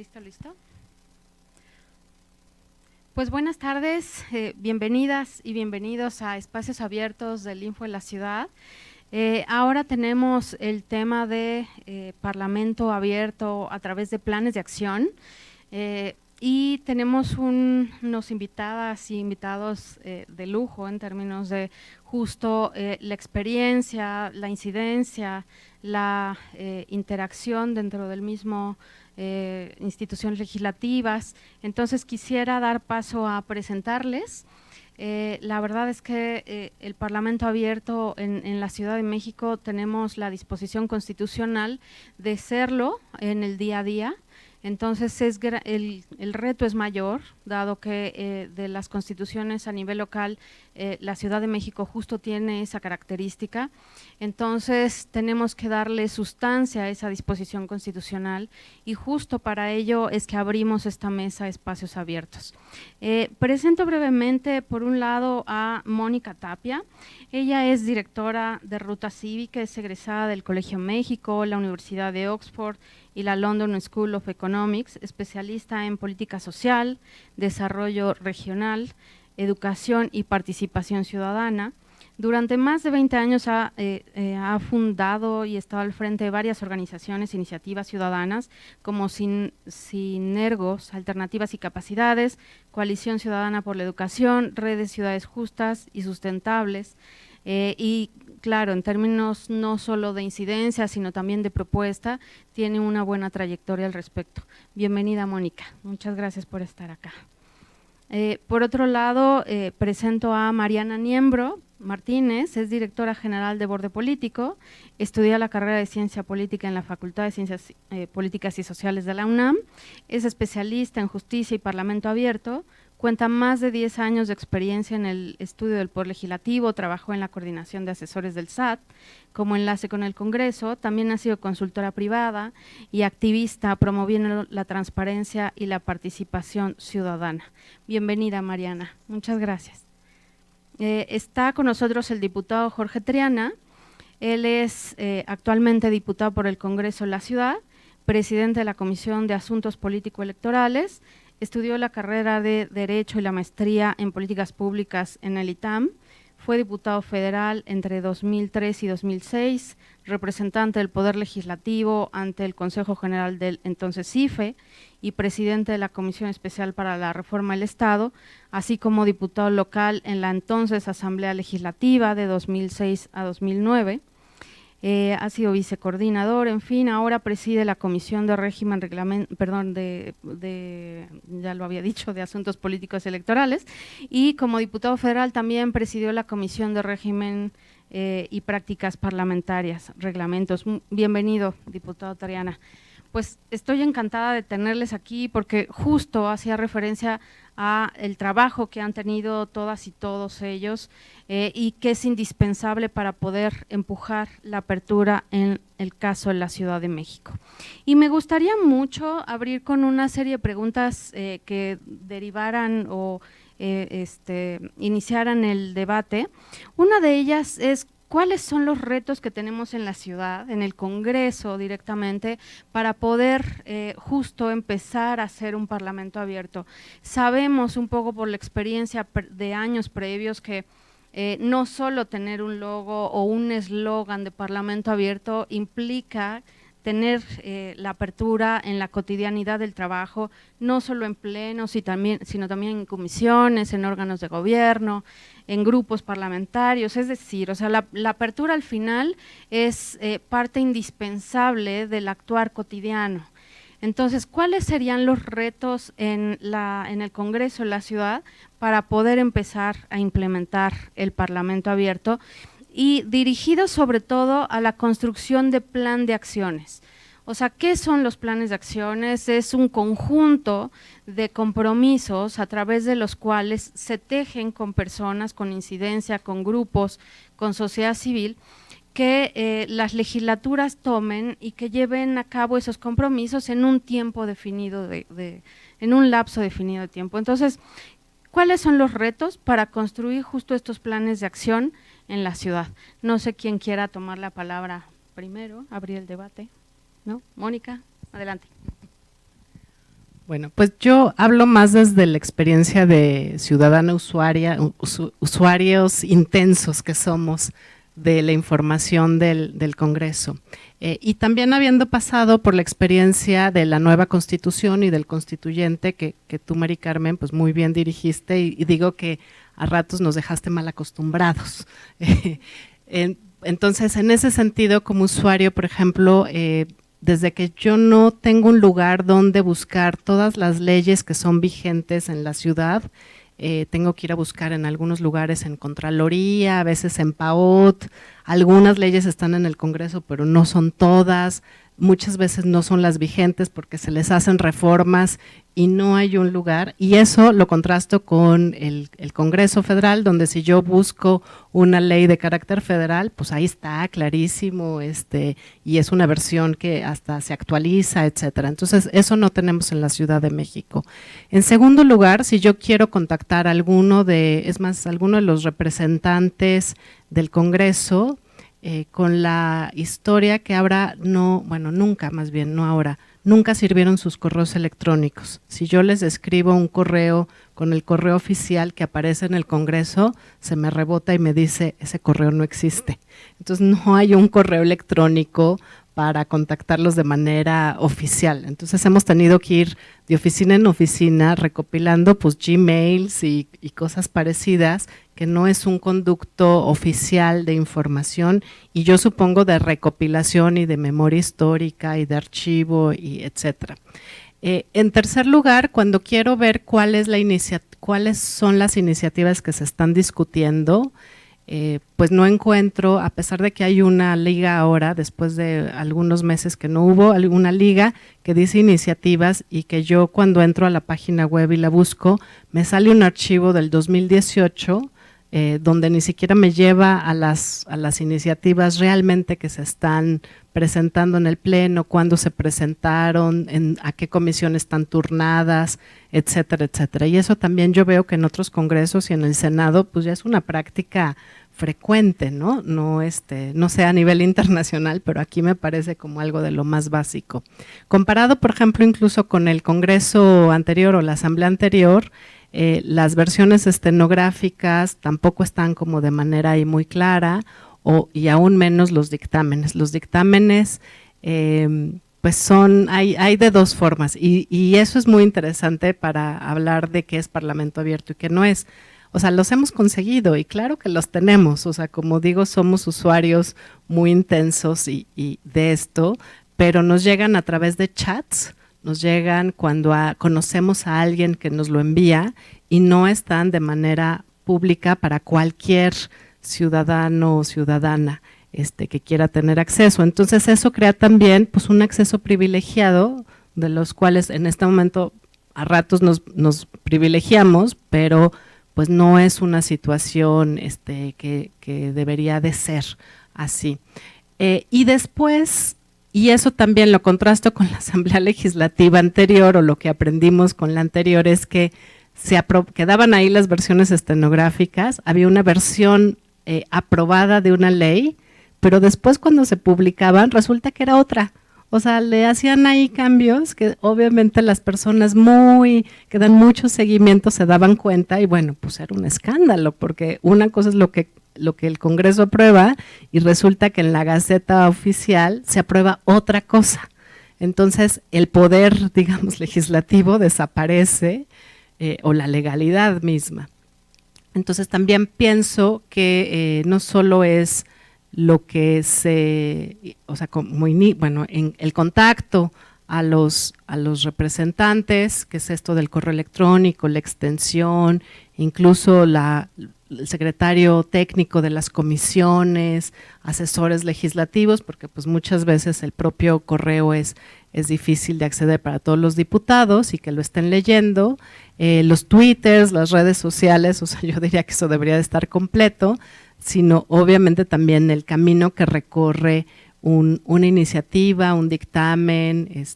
¿Listo? Pues buenas tardes, bienvenidas y bienvenidos a Espacios Abiertos del Info en la Ciudad. Ahora tenemos el tema de Parlamento abierto a través de planes de acción y tenemos unos invitadas y invitados de lujo en términos de justo la experiencia, la incidencia, la interacción dentro del mismo instituciones legislativas. Entonces quisiera dar paso a presentarles. La verdad es que el Parlamento abierto en la Ciudad de México tenemos la disposición constitucional de serlo en el día a día. Entonces el reto es mayor, dado que de las constituciones a nivel local la Ciudad de México justo tiene esa característica. Entonces tenemos que darle sustancia a esa disposición constitucional y justo para ello es que abrimos esta mesa Espacios Abiertos. Presento brevemente por un lado a Mónica Tapia. Ella es directora de Ruta Cívica, es egresada del Colegio México, la Universidad de Oxford y la London School of Economics, especialista en política social, desarrollo regional, educación y participación ciudadana. Durante más de 20 años ha fundado y estado al frente de varias organizaciones e iniciativas ciudadanas como Sinergos, Alternativas y Capacidades, Coalición Ciudadana por la Educación, Redes Ciudades Justas y Sustentables, y claro, en términos no solo de incidencia, sino también de propuesta, tiene una buena trayectoria al respecto. Bienvenida, Mónica. Muchas gracias por estar acá. Por otro lado, presento a Mariana Niembro Martínez, es directora general de Borde Político, estudia la carrera de Ciencia Política en la Facultad de Ciencias Políticas y Sociales de la UNAM, es especialista en Justicia y Parlamento Abierto, cuenta más de 10 años de experiencia en el estudio del Poder Legislativo, trabajó en la coordinación de asesores del SAT, como enlace con el Congreso, también ha sido consultora privada y activista promoviendo la transparencia y la participación ciudadana. Bienvenida, Mariana, muchas gracias. Está con nosotros el diputado Jorge Triana, él es actualmente diputado por el Congreso de la Ciudad, presidente de la Comisión de Asuntos Político-Electorales, estudió la carrera de Derecho y la maestría en Políticas Públicas en el ITAM, fue diputado federal entre 2003 y 2006, representante del Poder Legislativo ante el Consejo General del entonces CIFE y presidente de la Comisión Especial para la Reforma del Estado, así como diputado local en la entonces Asamblea Legislativa de 2006 a 2009. Ha sido vicecoordinador, en fin, ahora preside la Comisión de Régimen, ya lo había dicho, de Asuntos Políticos Electorales, y como diputado federal también presidió la Comisión de Régimen y Prácticas Parlamentarias, Reglamentos. Bienvenido, diputado Triana. Pues estoy encantada de tenerles aquí porque justo hacía referencia a el trabajo que han tenido todas y todos ellos y que es indispensable para poder empujar la apertura en el caso de la Ciudad de México. Y me gustaría mucho abrir con una serie de preguntas que derivaran o iniciaran el debate. Una de ellas es: ¿cuáles son los retos que tenemos en la ciudad, en el Congreso directamente, para poder justo empezar a hacer un Parlamento abierto? Sabemos un poco por la experiencia de años previos que no solo tener un logo o un eslogan de Parlamento abierto implica tener la apertura en la cotidianidad del trabajo, no solo en plenos, sino también en comisiones, en órganos de gobierno, en grupos parlamentarios, es decir, o sea, la apertura al final es parte indispensable del actuar cotidiano. Entonces, ¿cuáles serían los retos en el Congreso de la Ciudad para poder empezar a implementar el Parlamento abierto y dirigido sobre todo a la construcción de plan de acciones? O sea, ¿qué son los planes de acciones? Es un conjunto de compromisos a través de los cuales se tejen con personas, con incidencia, con grupos, con sociedad civil, que las legislaturas tomen y que lleven a cabo esos compromisos en un tiempo definido, en un lapso definido de tiempo. Entonces, ¿cuáles son los retos para construir justo estos planes de acción en la ciudad? No sé quién quiera tomar la palabra primero, abrir el debate. ¿No? Mónica, adelante. Bueno, pues yo hablo más desde la experiencia de ciudadana usuaria, usuarios intensos que somos de la información del Congreso. Y también habiendo pasado por la experiencia de la nueva Constitución y del constituyente que tú, Mari Carmen, pues muy bien dirigiste y digo que a ratos nos dejaste mal acostumbrados. Entonces, en ese sentido, como usuario, por ejemplo, desde que yo no tengo un lugar donde buscar todas las leyes que son vigentes en la ciudad, tengo que ir a buscar en algunos lugares en Contraloría, a veces en PAOT, algunas leyes están en el Congreso, pero no son todas, muchas veces no son las vigentes porque se les hacen reformas y no hay un lugar, y eso lo contrasto con el Congreso Federal, donde si yo busco una ley de carácter federal, pues ahí está clarísimo, y es una versión que hasta se actualiza, etcétera. Entonces, eso no tenemos en la Ciudad de México. En segundo lugar, si yo quiero contactar a alguno de los representantes del Congreso, con la historia que ahora nunca sirvieron sus correos electrónicos. Si yo les escribo un correo con el correo oficial que aparece en el Congreso, se me rebota y me dice, ese correo no existe. Entonces no hay un correo electrónico para contactarlos de manera oficial. Entonces hemos tenido que ir de oficina en oficina recopilando pues Gmails y cosas parecidas, que no es un conducto oficial de información y yo supongo de recopilación y de memoria histórica y de archivo y etcétera. En tercer lugar, cuando quiero ver cuáles son las iniciativas que se están discutiendo, pues no encuentro, a pesar de que hay una liga ahora, después de algunos meses que no hubo, alguna liga que dice iniciativas y que yo cuando entro a la página web y la busco, me sale un archivo del 2018, donde ni siquiera me lleva a las iniciativas realmente que se están presentando en el pleno, cuándo se presentaron, a qué comisión están turnadas, etcétera, etcétera. Y eso también yo veo que en otros congresos y en el Senado pues ya es una práctica frecuente, ¿no? No sé a nivel internacional, pero aquí me parece como algo de lo más básico. Comparado, por ejemplo, incluso con el congreso anterior o la asamblea anterior, las versiones estenográficas tampoco están como de manera ahí muy clara, y aún menos los dictámenes. Los dictámenes pues hay de dos formas y eso es muy interesante para hablar de qué es Parlamento Abierto y qué no es. O sea, los hemos conseguido y claro que los tenemos, o sea, como digo, somos usuarios muy intensos y de esto, pero nos llegan a través de chats, nos llegan cuando conocemos a alguien que nos lo envía y no están de manera pública para cualquier ciudadano o ciudadana que quiera tener acceso. Entonces eso crea también pues un acceso privilegiado, de los cuales en este momento a ratos nos privilegiamos, pero pues no es una situación que debería de ser así. Y después, y eso también lo contrasto con la Asamblea Legislativa anterior, o lo que aprendimos con la anterior, es que quedaban ahí las versiones estenográficas, había una versión aprobada de una ley, pero después cuando se publicaban resulta que era otra. O sea, le hacían ahí cambios que obviamente las personas que dan mucho seguimiento se daban cuenta y bueno, pues era un escándalo, porque una cosa es lo que el Congreso aprueba y resulta que en la Gaceta Oficial se aprueba otra cosa. Entonces, el poder, digamos, legislativo desaparece, o la legalidad misma. Entonces, también pienso que no solo es lo que en el contacto a los representantes, que es esto del correo electrónico, la extensión, incluso el secretario técnico de las comisiones, asesores legislativos, porque pues muchas veces el propio correo es difícil de acceder para todos los diputados y que lo estén leyendo, los twitters, las redes sociales, o sea, yo diría que eso debería de estar completo, sino obviamente también el camino que recorre una iniciativa, un dictamen.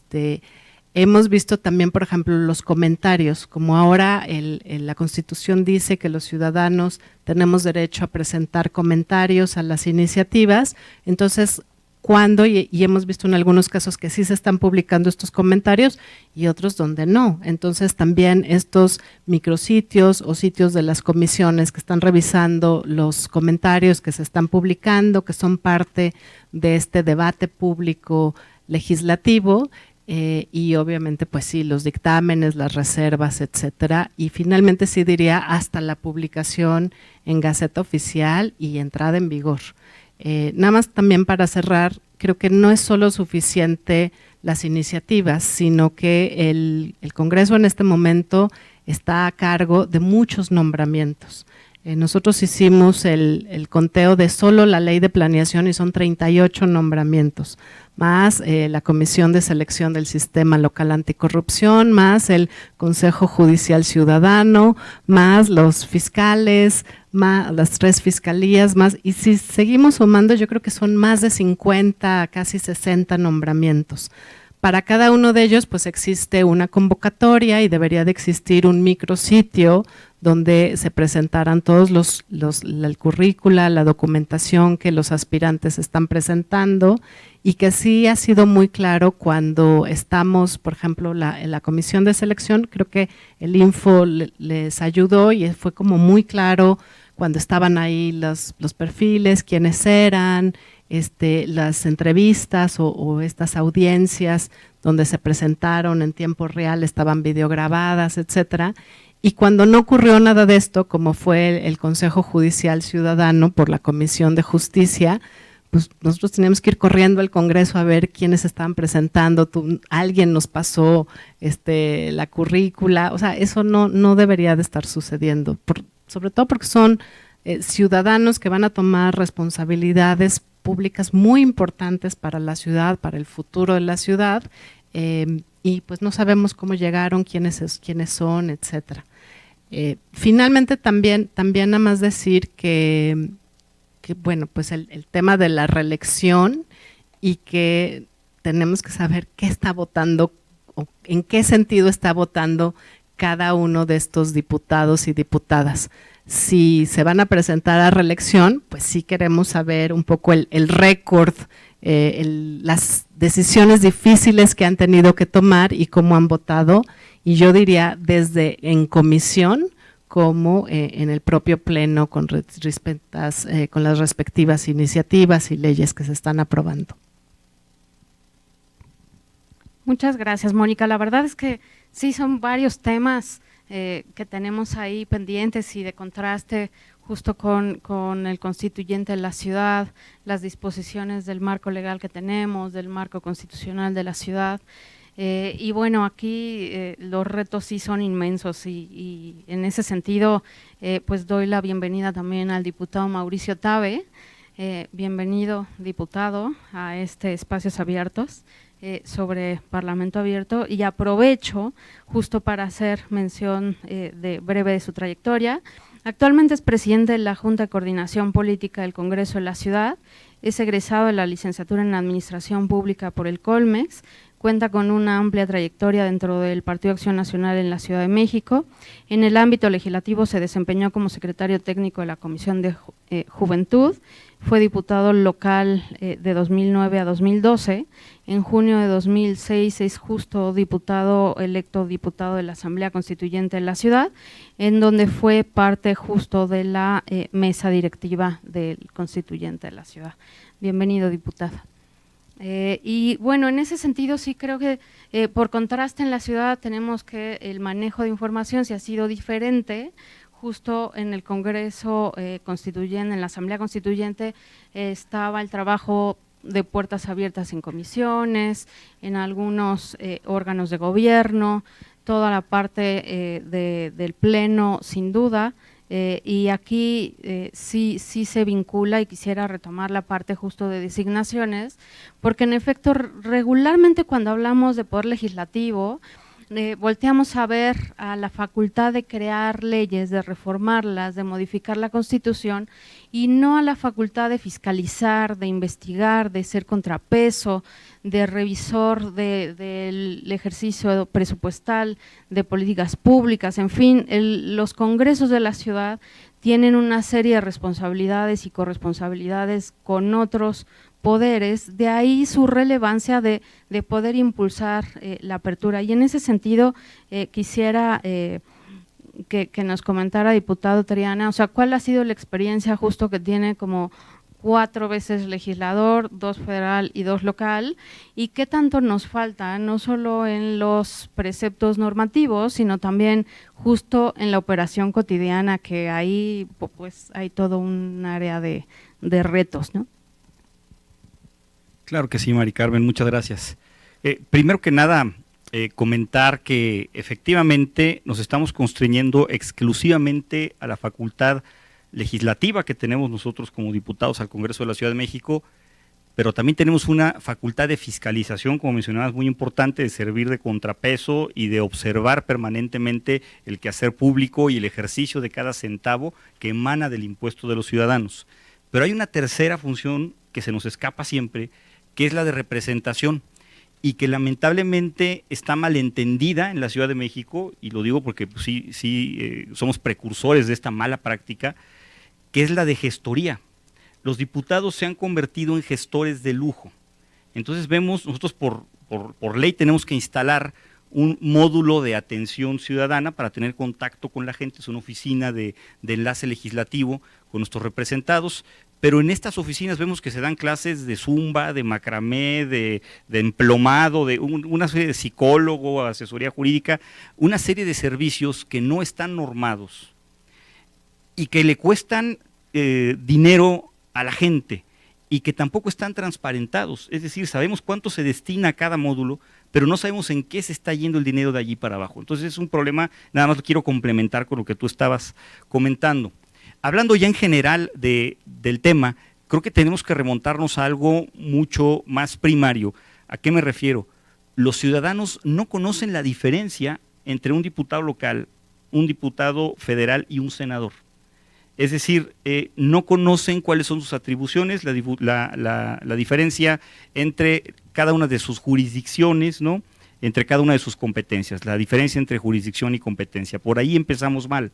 Hemos visto también, por ejemplo, los comentarios, como ahora la Constitución dice que los ciudadanos tenemos derecho a presentar comentarios a las iniciativas, entonces cuándo, y hemos visto en algunos casos que sí se están publicando estos comentarios y otros donde no. Entonces también estos micrositios o sitios de las comisiones que están revisando los comentarios que se están publicando, que son parte de este debate público legislativo, y obviamente pues sí, los dictámenes, las reservas, etcétera, y finalmente sí diría hasta la publicación en Gaceta Oficial y entrada en vigor. Nada más también para cerrar, creo que no es solo suficiente las iniciativas, sino que el Congreso en este momento está a cargo de muchos nombramientos. Nosotros hicimos el conteo de solo la ley de planeación y son 38 nombramientos, más la Comisión de Selección del Sistema Local Anticorrupción, más el Consejo Judicial Ciudadano, más los fiscales, más las 3 fiscalías, más, y si seguimos sumando yo creo que son más de 50, casi 60 nombramientos. Para cada uno de ellos pues existe una convocatoria y debería de existir un micrositio donde se presentaran todos el currícula, la documentación que los aspirantes están presentando, y que sí ha sido muy claro cuando estamos, por ejemplo, en la comisión de selección, creo que el Info les ayudó y fue como muy claro cuando estaban ahí los perfiles, quiénes eran, las entrevistas o estas audiencias donde se presentaron en tiempo real, estaban videograbadas, etcétera. Y cuando no ocurrió nada de esto, como fue el Consejo Judicial Ciudadano por la Comisión de Justicia, pues nosotros teníamos que ir corriendo al Congreso a ver quiénes estaban presentando, alguien nos pasó la currícula, o sea, eso no debería de estar sucediendo, sobre todo porque son ciudadanos que van a tomar responsabilidades públicas muy importantes para la ciudad, para el futuro de la ciudad, y pues no sabemos cómo llegaron, quiénes son, etcétera. Finalmente también nada más decir que bueno, pues el tema de la reelección y que tenemos que saber qué está votando o en qué sentido está votando cada uno de estos diputados y diputadas. Si se van a presentar a reelección, pues sí queremos saber un poco el récord, las decisiones difíciles que han tenido que tomar y cómo han votado, y yo diría desde en comisión como en el propio pleno con las respectivas iniciativas y leyes que se están aprobando. Muchas gracias, Mónica. La verdad es que sí son varios temas que tenemos ahí pendientes y de contraste justo con el constituyente de la ciudad, las disposiciones del marco legal que tenemos, del marco constitucional de la ciudad. Y bueno, aquí los retos sí son inmensos y en ese sentido pues doy la bienvenida también al diputado Mauricio Tabe. Bienvenido, diputado, a Espacios Abiertos sobre Parlamento Abierto, y aprovecho justo para hacer mención breve de su trayectoria. Actualmente es presidente de la Junta de Coordinación Política del Congreso de la Ciudad, es egresado de la licenciatura en Administración Pública por el Colmex, cuenta con una amplia trayectoria dentro del Partido Acción Nacional en la Ciudad de México. En el ámbito legislativo se desempeñó como secretario técnico de la Comisión de Juventud, fue diputado local de 2009 a 2012, en junio de 2006 es justo electo diputado de la Asamblea Constituyente de la ciudad, en donde fue parte justo de la mesa directiva del constituyente de la ciudad. Bienvenido, diputada. Y bueno, en ese sentido sí creo que por contraste en la ciudad tenemos que el manejo de información sí ha sido diferente. Justo en el Congreso Constituyente, en la Asamblea Constituyente, estaba el trabajo de puertas abiertas en comisiones, en algunos órganos de gobierno, toda la parte del pleno sin duda, y aquí sí se vincula, y quisiera retomar la parte justo de designaciones, porque en efecto regularmente cuando hablamos de poder legislativo, volteamos a ver a la facultad de crear leyes, de reformarlas, de modificar la Constitución, y no a la facultad de fiscalizar, de investigar, de ser contrapeso, de revisor del ejercicio presupuestal, de políticas públicas, en fin, los congresos de la ciudad tienen una serie de responsabilidades y corresponsabilidades con otros poderes, de ahí su relevancia de poder impulsar la apertura. Y en ese sentido quisiera que nos comentara, diputado Triana, o sea, ¿cuál ha sido la experiencia justo que tiene como 4 veces legislador, 2 federal y 2 local, y qué tanto nos falta, no solo en los preceptos normativos, sino también justo en la operación cotidiana, que ahí pues hay todo un área de retos, ¿no? Claro que sí, Mari Carmen, muchas gracias. Primero que nada, comentar que efectivamente nos estamos constriñendo exclusivamente a la facultad legislativa que tenemos nosotros como diputados al Congreso de la Ciudad de México, pero también tenemos una facultad de fiscalización, como mencionabas, muy importante, de servir de contrapeso y de observar permanentemente el quehacer público y el ejercicio de cada centavo que emana del impuesto de los ciudadanos. Pero hay una tercera función que se nos escapa siempre, que es la de representación, y que lamentablemente está malentendida en la Ciudad de México, y lo digo porque pues, somos precursores de esta mala práctica, que es la de gestoría. Los diputados se han convertido en gestores de lujo. Entonces vemos, nosotros por ley tenemos que instalar un módulo de atención ciudadana para tener contacto con la gente, es una oficina de enlace legislativo con nuestros representados, pero en estas oficinas vemos que se dan clases de zumba, de macramé, de emplomado, de una serie de psicólogo, asesoría jurídica, una serie de servicios que no están normados y que le cuestan dinero a la gente y que tampoco están transparentados, es decir, sabemos cuánto se destina a cada módulo, pero no sabemos en qué se está yendo el dinero de allí para abajo. Entonces es un problema, nada más lo quiero complementar con lo que tú estabas comentando. Hablando ya en general del tema, creo que tenemos que remontarnos a algo mucho más primario. ¿A qué me refiero? Los ciudadanos no conocen la diferencia entre un diputado local, un diputado federal y un senador. Es decir, no conocen cuáles son sus atribuciones, la diferencia entre cada una de sus jurisdicciones, ¿no? Entre cada una de sus competencias, la diferencia entre jurisdicción y competencia. Por ahí empezamos mal.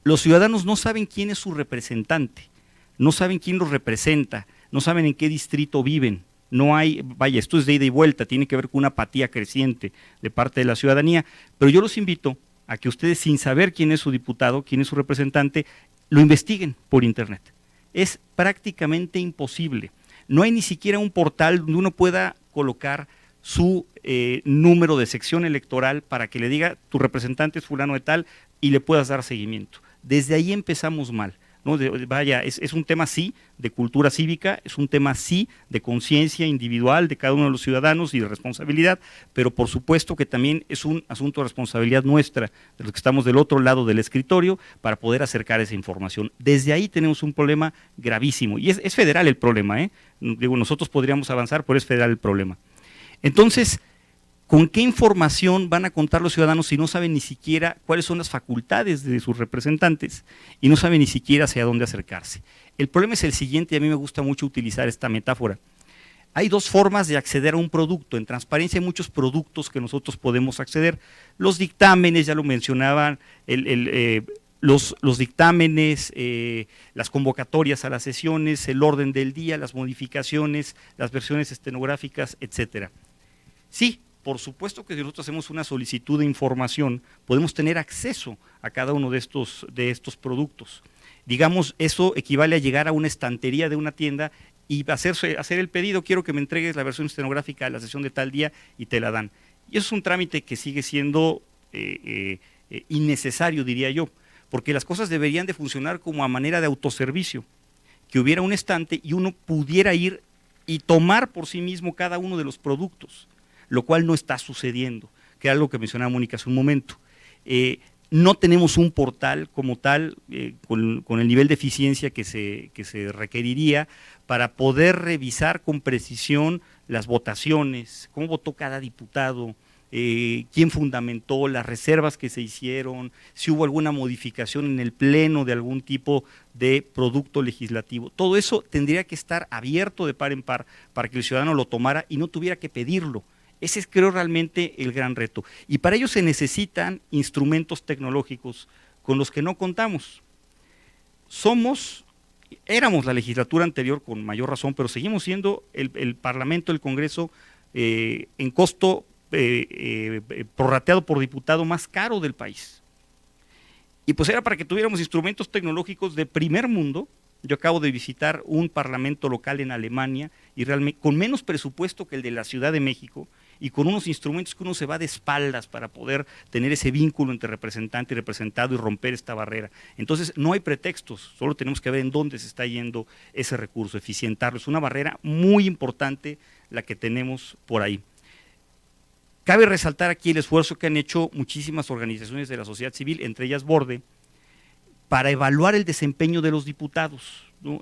Los ciudadanos no saben quién es su representante, no saben quién los representa, no saben en qué distrito viven. No hay, vaya, esto es de ida y vuelta, tiene que ver con una apatía creciente de parte de la ciudadanía, pero yo los invito a que ustedes, sin saber quién es su diputado, quién es su representante, lo investiguen por internet. Es prácticamente imposible. No hay ni siquiera un portal donde uno pueda colocar su número de sección electoral para que le diga tu representante es fulano de tal y le puedas dar seguimiento. Desde ahí empezamos mal, ¿no? Vaya, es un tema sí de cultura cívica, es un tema sí de conciencia individual de cada uno de los ciudadanos y de responsabilidad, pero por supuesto que también es un asunto de responsabilidad nuestra, de los que estamos del otro lado del escritorio, para poder acercar esa información. Desde ahí tenemos un problema gravísimo, y es federal el problema, Digo, nosotros podríamos avanzar, pero es federal el problema. Entonces, ¿con qué información van a contar los ciudadanos si no saben ni siquiera cuáles son las facultades de sus representantes y no saben ni siquiera hacia dónde acercarse? El problema es el siguiente, y a mí me gusta mucho utilizar esta metáfora. Hay dos formas de acceder a un producto. En transparencia hay muchos productos que nosotros podemos acceder. Los dictámenes, ya lo mencionaban, los dictámenes, las convocatorias a las sesiones, el orden del día, las modificaciones, las versiones estenográficas, etcétera. Sí, por supuesto que si nosotros hacemos una solicitud de información, podemos tener acceso a cada uno de estos productos. Digamos, eso equivale a llegar a una estantería de una tienda y hacer el pedido, quiero que me entregues la versión estenográfica de la sesión de tal día, y te la dan. Y eso es un trámite que sigue siendo innecesario, diría yo, porque las cosas deberían de funcionar como a manera de autoservicio, que hubiera un estante y uno pudiera ir y tomar por sí mismo cada uno de los productos, lo cual no está sucediendo, que era algo que mencionaba Mónica hace un momento. No tenemos un portal como tal, con el nivel de eficiencia que se requeriría para poder revisar con precisión las votaciones, cómo votó cada diputado, quién fundamentó, las reservas que se hicieron, si hubo alguna modificación en el pleno de algún tipo de producto legislativo. Todo eso tendría que estar abierto de par en par para que el ciudadano lo tomara y no tuviera que pedirlo. Ese es, creo, realmente el gran reto. Y para ello se necesitan instrumentos tecnológicos con los que no contamos. Somos éramos la legislatura anterior con mayor razón, pero seguimos siendo el Parlamento, el Congreso, en costo prorrateado por diputado más caro del país. Y pues era para que tuviéramos instrumentos tecnológicos de primer mundo. Yo acabo de visitar un parlamento local en Alemania y realmente con menos presupuesto que el de la Ciudad de México y con unos instrumentos que uno se va de espaldas para poder tener ese vínculo entre representante y representado y romper esta barrera. Entonces no hay pretextos, solo tenemos que ver en dónde se está yendo ese recurso, eficientarlo. Es una barrera muy importante la que tenemos por ahí. Cabe resaltar aquí el esfuerzo que han hecho muchísimas organizaciones de la sociedad civil, entre ellas Borde, para evaluar el desempeño de los diputados, ¿no?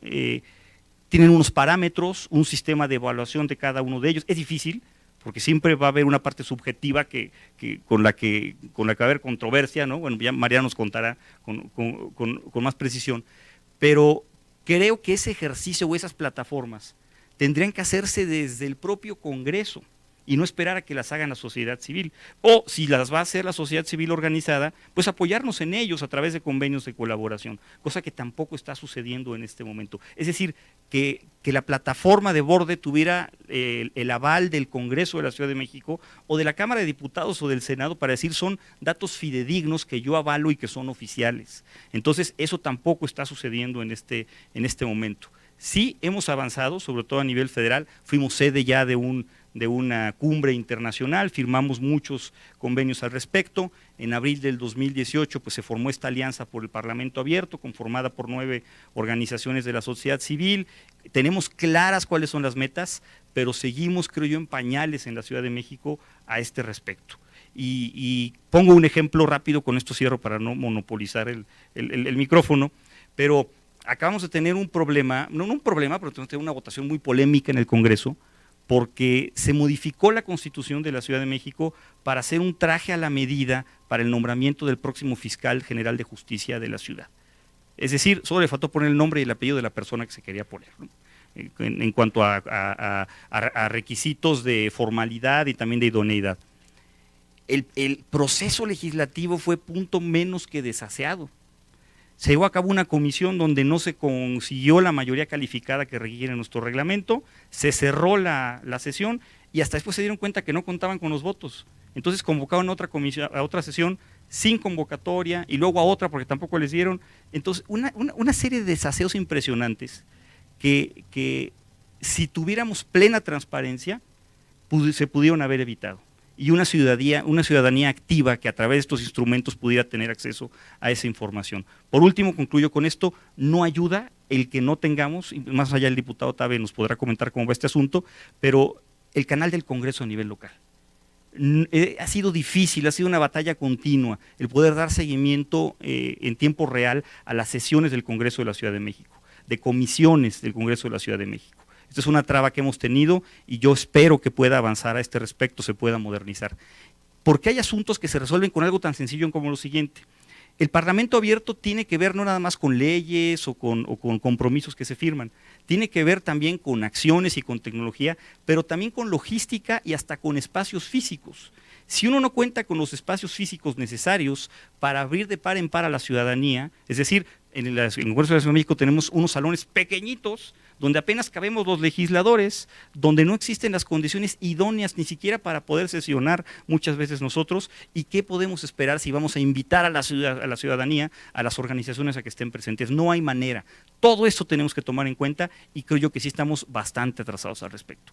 Tienen unos parámetros, un sistema de evaluación de cada uno de ellos. Es difícil, porque siempre va a haber una parte subjetiva con la que va a haber controversia, ¿no? Bueno, ya María nos contará con más precisión, pero creo que ese ejercicio o esas plataformas tendrían que hacerse desde el propio Congreso y no esperar a que las hagan la sociedad civil, o si las va a hacer la sociedad civil organizada, pues apoyarnos en ellos a través de convenios de colaboración, cosa que tampoco está sucediendo en este momento. Es decir, que la plataforma de Borde tuviera el aval del Congreso de la Ciudad de México o de la Cámara de Diputados o del Senado para decir son datos fidedignos que yo avalo y que son oficiales. Entonces eso tampoco está sucediendo en este momento. Sí hemos avanzado, sobre todo a nivel federal, fuimos sede ya de una cumbre internacional, firmamos muchos convenios al respecto. En abril del 2018 pues, se formó esta alianza por el Parlamento Abierto, conformada por 9 organizaciones de la sociedad civil. Tenemos claras cuáles son las metas, pero seguimos, creo yo, en pañales en la Ciudad de México a este respecto. Y pongo un ejemplo rápido, con esto cierro para no monopolizar el micrófono, pero acabamos de tener un problema, no un problema, pero tenemos una votación muy polémica en el Congreso, porque se modificó la Constitución de la Ciudad de México para hacer un traje a la medida para el nombramiento del próximo fiscal general de justicia de la ciudad. Es decir, solo le faltó poner el nombre y el apellido de la persona que se quería poner, ¿no? En cuanto a requisitos de formalidad y también de idoneidad. El proceso legislativo fue punto menos que desaseado. Se llevó a cabo una comisión donde no se consiguió la mayoría calificada que requiere nuestro reglamento, se cerró la sesión y hasta después se dieron cuenta que no contaban con los votos. Entonces convocaron a otra sesión sin convocatoria y luego a otra porque tampoco les dieron. Entonces una serie de desaseos impresionantes que si tuviéramos plena transparencia se pudieron haber evitado. Y una ciudadanía activa que a través de estos instrumentos pudiera tener acceso a esa información. Por último, concluyo con esto, no ayuda el que no tengamos, y más allá el diputado Tabe nos podrá comentar cómo va este asunto, pero el canal del Congreso a nivel local. Ha sido difícil, ha sido una batalla continua el poder dar seguimiento en tiempo real a las sesiones del Congreso de la Ciudad de México, de comisiones del Congreso de la Ciudad de México. Esta es una traba que hemos tenido y yo espero que pueda avanzar a este respecto, se pueda modernizar. Porque hay asuntos que se resuelven con algo tan sencillo como lo siguiente. El Parlamento Abierto tiene que ver no nada más con leyes o con compromisos que se firman, tiene que ver también con acciones y con tecnología, pero también con logística y hasta con espacios físicos. Si uno no cuenta con los espacios físicos necesarios para abrir de par en par a la ciudadanía, es decir, en el Congreso de la Ciudad de México tenemos unos salones pequeñitos donde apenas cabemos los legisladores, donde no existen las condiciones idóneas ni siquiera para poder sesionar muchas veces nosotros, y qué podemos esperar si vamos a invitar a la ciudadanía, a las organizaciones a que estén presentes. No hay manera. Todo esto tenemos que tomar en cuenta y creo yo que sí estamos bastante atrasados al respecto.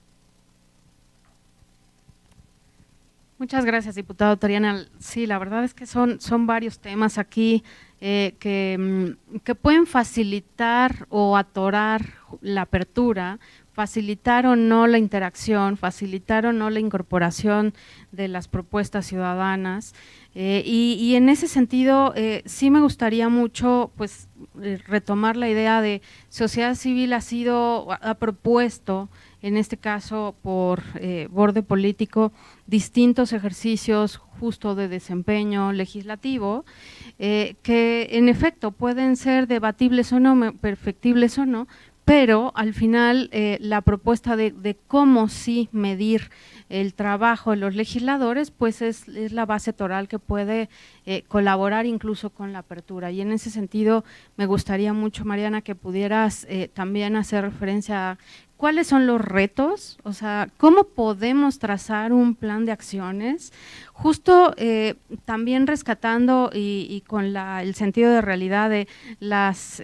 Muchas gracias, diputado Tariana. Sí, la verdad es que son varios temas aquí que pueden facilitar o atorar la apertura, facilitar o no la interacción, facilitar o no la incorporación de las propuestas ciudadanas. Y en ese sentido, sí me gustaría mucho pues retomar la idea de sociedad civil ha propuesto, en este caso por Borde Político, distintos ejercicios justo de desempeño legislativo, que en efecto pueden ser debatibles o no, perfectibles o no, pero al final la propuesta de cómo sí medir el trabajo de los legisladores, pues es la base toral que puede colaborar incluso con la apertura. Y en ese sentido me gustaría mucho, Mariana, que pudieras también hacer referencia a cuáles son los retos, o sea, cómo podemos trazar un plan de acciones, justo también rescatando y con el sentido de realidad de las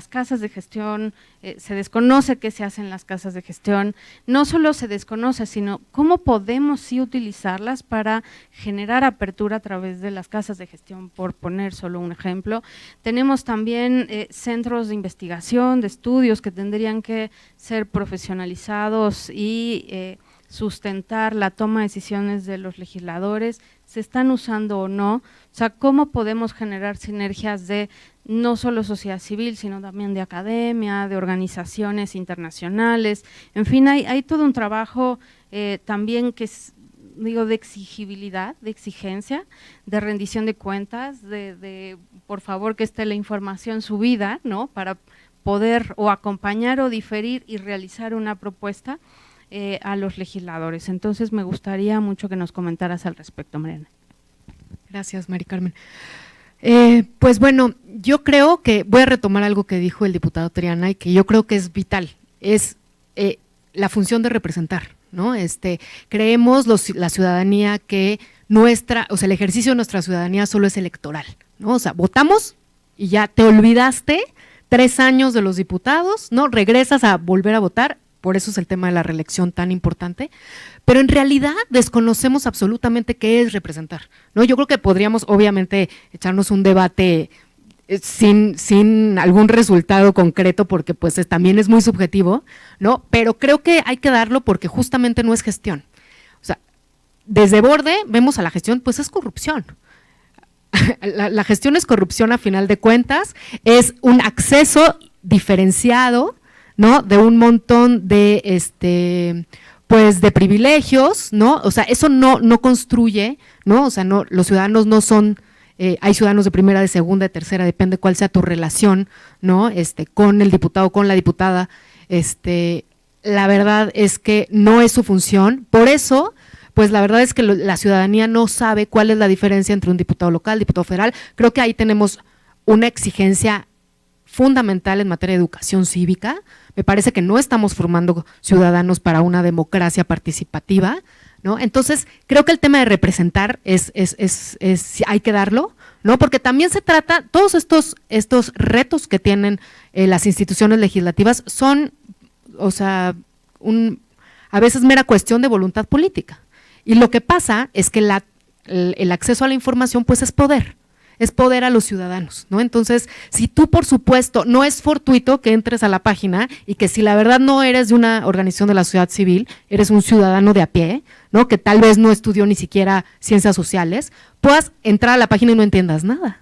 casas de gestión. Se desconoce qué se hace en las casas de gestión, no solo se desconoce, sino cómo podemos sí utilizarlas para generar apertura a través de las casas de gestión, por poner solo un ejemplo. Tenemos también centros de investigación, de estudios que tendrían que ser profesionalizados y sustentar la toma de decisiones de los legisladores, se están usando o no, o sea, cómo podemos generar sinergias de no solo sociedad civil, sino también de academia, de organizaciones internacionales, en fin, hay todo un trabajo también que es, digo, de exigibilidad, de exigencia, de rendición de cuentas, de por favor que esté la información subida, ¿no?, para poder o acompañar o diferir y realizar una propuesta a los legisladores. Entonces me gustaría mucho que nos comentaras al respecto, Mariana. Gracias, Mari Carmen. Pues bueno, yo creo que voy a retomar algo que dijo el diputado Triana y que yo creo que es vital, es la función de representar, ¿no? Creemos la ciudadanía que el ejercicio de nuestra ciudadanía solo es electoral, ¿no? O sea, votamos y ya te olvidaste 3 años de los diputados, ¿no? Regresas a volver a votar. Por eso es el tema de la reelección tan importante, pero en realidad desconocemos absolutamente qué es representar, ¿no? Yo creo que podríamos obviamente echarnos un debate sin algún resultado concreto porque pues también es muy subjetivo, ¿no? Pero creo que hay que darlo porque justamente no es gestión. O sea, desde Borde vemos a la gestión, pues es corrupción. La gestión es corrupción a final de cuentas, es un acceso diferenciado, ¿no?, de un montón de pues de privilegios, ¿no? O sea, eso no construye, ¿no? O sea, no, los ciudadanos no son, hay ciudadanos de primera, de segunda, de tercera, depende cuál sea tu relación, ¿no? Con el diputado, con la diputada, la verdad es que no es su función, por eso, pues la verdad es que la ciudadanía no sabe cuál es la diferencia entre un diputado local, diputado federal. Creo que ahí tenemos una exigencia fundamental en materia de educación cívica. Me parece que no estamos formando ciudadanos para una democracia participativa, ¿no? Entonces, creo que el tema de representar hay que darlo, ¿no? Porque también se trata, todos estos retos que tienen las instituciones legislativas son, o sea, a veces mera cuestión de voluntad política. Y lo que pasa es que el acceso a la información, pues es poder a los ciudadanos, ¿no? Entonces, si tú, por supuesto, no es fortuito que entres a la página y que si la verdad no eres de una organización de la sociedad civil, eres un ciudadano de a pie, ¿no?, que tal vez no estudió ni siquiera ciencias sociales, puedas entrar a la página y no entiendas nada,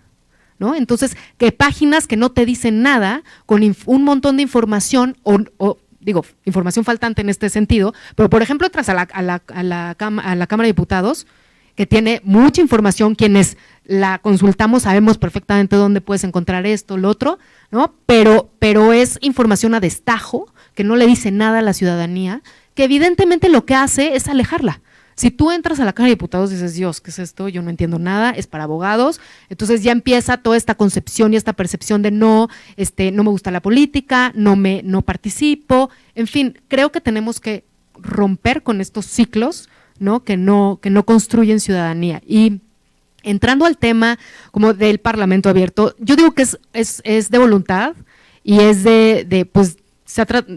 ¿no? Entonces, que páginas que no te dicen nada, con un montón de información o digo, información faltante en este sentido, pero por ejemplo entras a la Cámara de Diputados, que tiene mucha información, quienes la consultamos sabemos perfectamente dónde puedes encontrar esto, lo otro, ¿no? Pero es información a destajo, que no le dice nada a la ciudadanía, que evidentemente lo que hace es alejarla. Si tú entras a la Cámara de Diputados y dices, Dios, ¿qué es esto? Yo no entiendo nada, es para abogados, entonces ya empieza toda esta concepción y esta percepción de no me gusta la política, no participo, en fin, creo que tenemos que romper con estos ciclos, ¿no?, que no construyen ciudadanía. Y entrando al tema como del Parlamento abierto, yo digo que es de voluntad y es pues,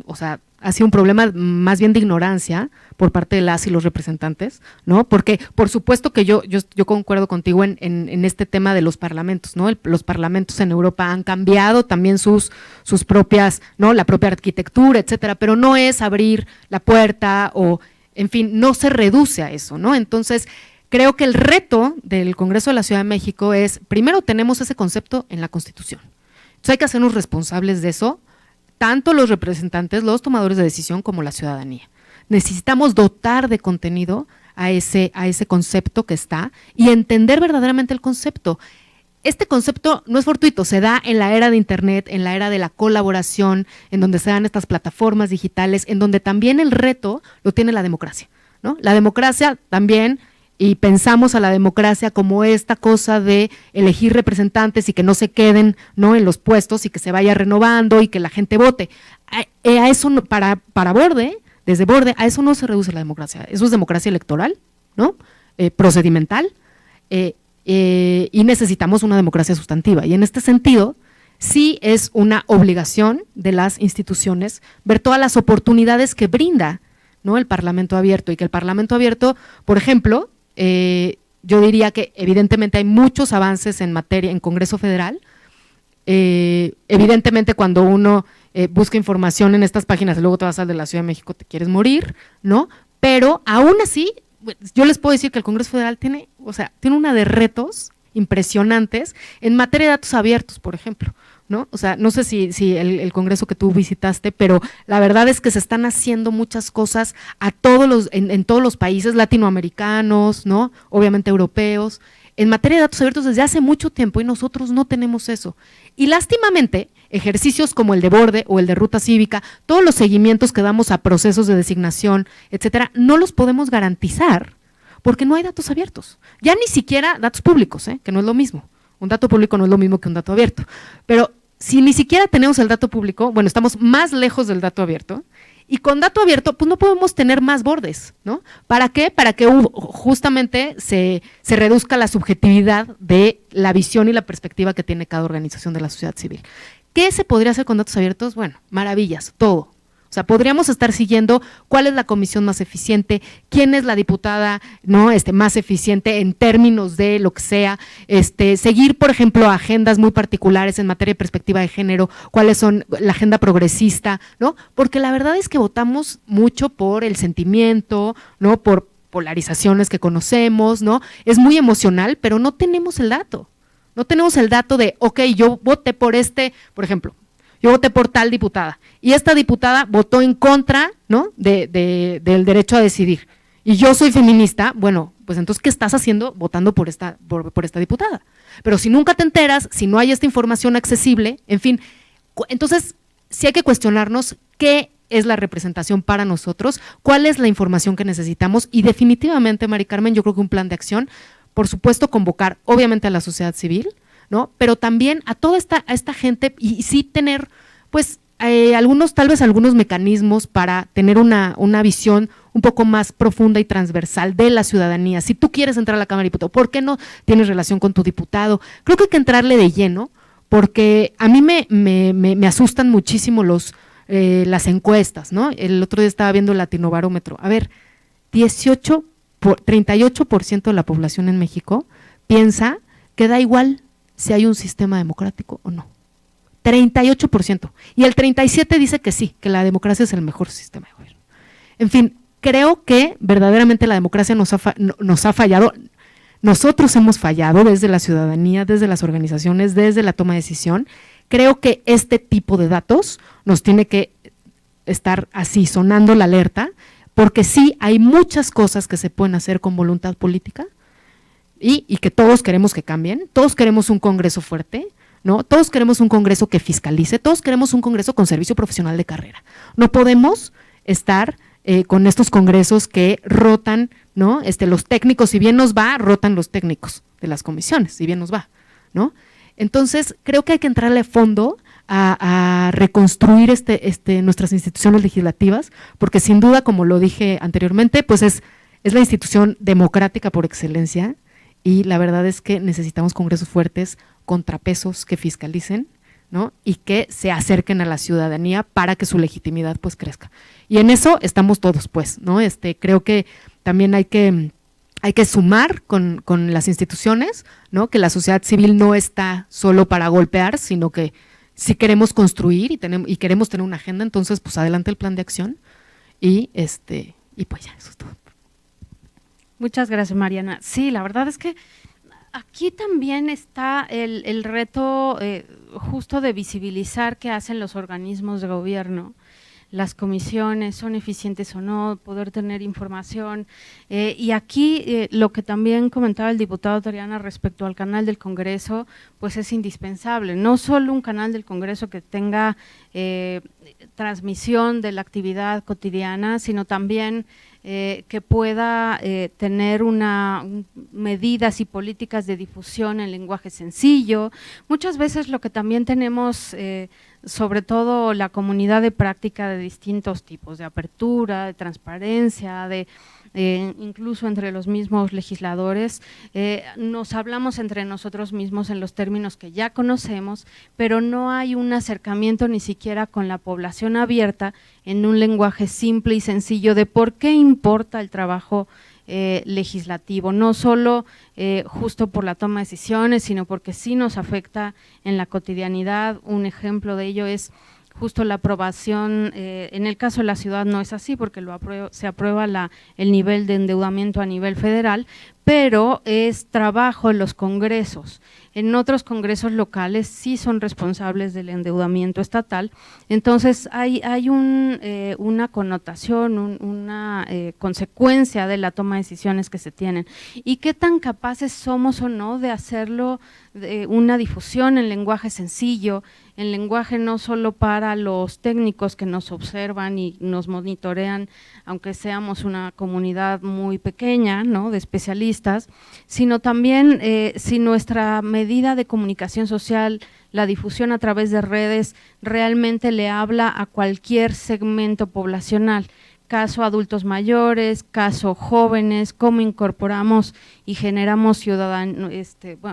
o sea, ha sido un problema más bien de ignorancia por parte de las y los representantes, ¿no? Porque por supuesto que yo concuerdo contigo en este tema de los parlamentos, ¿no? Los parlamentos en Europa han cambiado también sus propias, ¿no?, la propia arquitectura, etcétera, pero no es abrir la puerta o, en fin, no se reduce a eso, ¿no? Entonces, creo que el reto del Congreso de la Ciudad de México es, primero tenemos ese concepto en la Constitución, entonces hay que hacernos responsables de eso, tanto los representantes, los tomadores de decisión como la ciudadanía. Necesitamos dotar de contenido a ese concepto que está y entender verdaderamente el concepto. este concepto no es fortuito, se da en la era de Internet, en la era de la colaboración, en donde se dan estas plataformas digitales, en donde también el reto lo tiene la democracia, ¿no? La democracia también, y pensamos a la democracia como esta cosa de elegir representantes y que no se queden, ¿no?, en los puestos y que se vaya renovando y que la gente vote. A eso, para Borde, desde Borde, a eso no se reduce la democracia. Eso es democracia electoral, ¿no?, procedimental, y necesitamos una democracia sustantiva. Y en este sentido, sí es una obligación de las instituciones ver todas las oportunidades que brinda, ¿no?, el Parlamento abierto, y que el Parlamento abierto, por ejemplo, yo diría que evidentemente hay muchos avances en materia, en Congreso Federal. Evidentemente cuando uno busca información en estas páginas y luego te vas al de la Ciudad de México, te quieres morir, ¿no? Pero aún así, yo les puedo decir que el Congreso Federal tiene una de retos impresionantes en materia de datos abiertos, por ejemplo, ¿no? O sea, no sé si el congreso que tú visitaste, pero la verdad es que se están haciendo muchas cosas en todos los países latinoamericanos, ¿no?, obviamente europeos, en materia de datos abiertos desde hace mucho tiempo, y nosotros no tenemos eso. Y lástimamente, ejercicios como el de Borde o el de Ruta Cívica, todos los seguimientos que damos a procesos de designación, etcétera, no los podemos garantizar porque no hay datos abiertos. Ya ni siquiera datos públicos, que no es lo mismo. Un dato público no es lo mismo que un dato abierto. Pero si ni siquiera tenemos el dato público, bueno, estamos más lejos del dato abierto. Y con dato abierto, pues no podemos tener más bordes, ¿no? ¿Para qué? Para que justamente se reduzca la subjetividad de la visión y la perspectiva que tiene cada organización de la sociedad civil. ¿Qué se podría hacer con datos abiertos? Bueno, maravillas, todo. O sea, podríamos estar siguiendo cuál es la comisión más eficiente, quién es la diputada, ¿no?, más eficiente en términos de lo que sea, seguir, por ejemplo, agendas muy particulares en materia de perspectiva de género, cuáles son la agenda progresista, ¿no? Porque la verdad es que votamos mucho por el sentimiento, ¿no?, por polarizaciones que conocemos, ¿no? Es muy emocional, pero no tenemos el dato. No tenemos el dato de, ok, yo voté por por ejemplo, yo voté por tal diputada y esta diputada votó en contra, ¿no?, del derecho a decidir, y yo soy feminista. Bueno, pues entonces, ¿qué estás haciendo votando por esta diputada? Pero si nunca te enteras, si no hay esta información accesible, en fin, entonces sí hay que cuestionarnos qué es la representación para nosotros, cuál es la información que necesitamos, y definitivamente, Mari Carmen, yo creo que un plan de acción, por supuesto convocar obviamente a la sociedad civil, ¿no?, pero también a toda esta gente, y sí tener, pues, tal vez algunos mecanismos para tener una visión un poco más profunda y transversal de la ciudadanía. Si tú quieres entrar a la Cámara de Diputados, ¿por qué no tienes relación con tu diputado? Creo que hay que entrarle de lleno, porque a mí me asustan muchísimo las encuestas, ¿no? El otro día estaba viendo el Latinobarómetro. A ver, 38% de la población en México piensa que da igual si hay un sistema democrático o no. 38%. Y el 37% dice que sí, que la democracia es el mejor sistema de gobierno. En fin, creo que verdaderamente la democracia nos ha fallado. Nosotros hemos fallado desde la ciudadanía, desde las organizaciones, desde la toma de decisión. Creo que este tipo de datos nos tiene que estar así sonando la alerta, porque sí hay muchas cosas que se pueden hacer con voluntad política, y que todos queremos que cambien. Todos queremos un Congreso fuerte, ¿no? Todos queremos un Congreso que fiscalice, todos queremos un Congreso con servicio profesional de carrera. No podemos estar con estos congresos que rotan, ¿no? Los técnicos, si bien nos va, rotan los técnicos de las comisiones, si bien nos va, ¿no? Entonces, creo que hay que entrarle a fondo a reconstruir nuestras instituciones legislativas, porque sin duda, como lo dije anteriormente, pues es la institución democrática por excelencia, y la verdad es que necesitamos congresos fuertes, contrapesos que fiscalicen, ¿no?, y que se acerquen a la ciudadanía para que su legitimidad pues crezca. Y en eso estamos todos, pues, ¿no? Creo que también hay que sumar con las instituciones, ¿no?, que la sociedad civil no está solo para golpear, sino que si queremos construir y queremos tener una agenda, entonces pues adelante el plan de acción, y pues ya, eso es todo. Muchas gracias, Mariana. Sí, la verdad es que aquí también está el reto justo de visibilizar qué hacen los organismos de gobierno. las comisiones son eficientes o no, poder tener información. Y aquí lo que también comentaba el diputado Toriana respecto al canal del Congreso, pues es indispensable, no solo un canal del Congreso que tenga transmisión de la actividad cotidiana, sino también que pueda tener medidas y políticas de difusión en lenguaje sencillo. Muchas veces lo que también tenemos, sobre todo la comunidad de práctica de distintos tipos, de apertura, de transparencia, incluso entre los mismos legisladores, nos hablamos entre nosotros mismos en los términos que ya conocemos, pero no hay un acercamiento ni siquiera con la población abierta en un lenguaje simple y sencillo de por qué importa el trabajo legislativo, no solo justo por la toma de decisiones, sino porque sí nos afecta en la cotidianidad. Un ejemplo de ello es justo la aprobación, en el caso de la ciudad no es así porque se aprueba el nivel de endeudamiento a nivel federal, pero es trabajo en los congresos. En otros congresos locales sí son responsables del endeudamiento estatal, entonces hay una connotación, una consecuencia de la toma de decisiones que se tienen. ¿Y qué tan capaces somos o no de hacerlo, de una difusión en lenguaje sencillo, en lenguaje no solo para los técnicos que nos observan y nos monitorean, aunque seamos una comunidad muy pequeña, ¿no?, de especialistas, sino también si nuestra medida de comunicación social, la difusión a través de redes, realmente le habla a cualquier segmento poblacional, caso adultos mayores, caso jóvenes, cómo incorporamos y generamos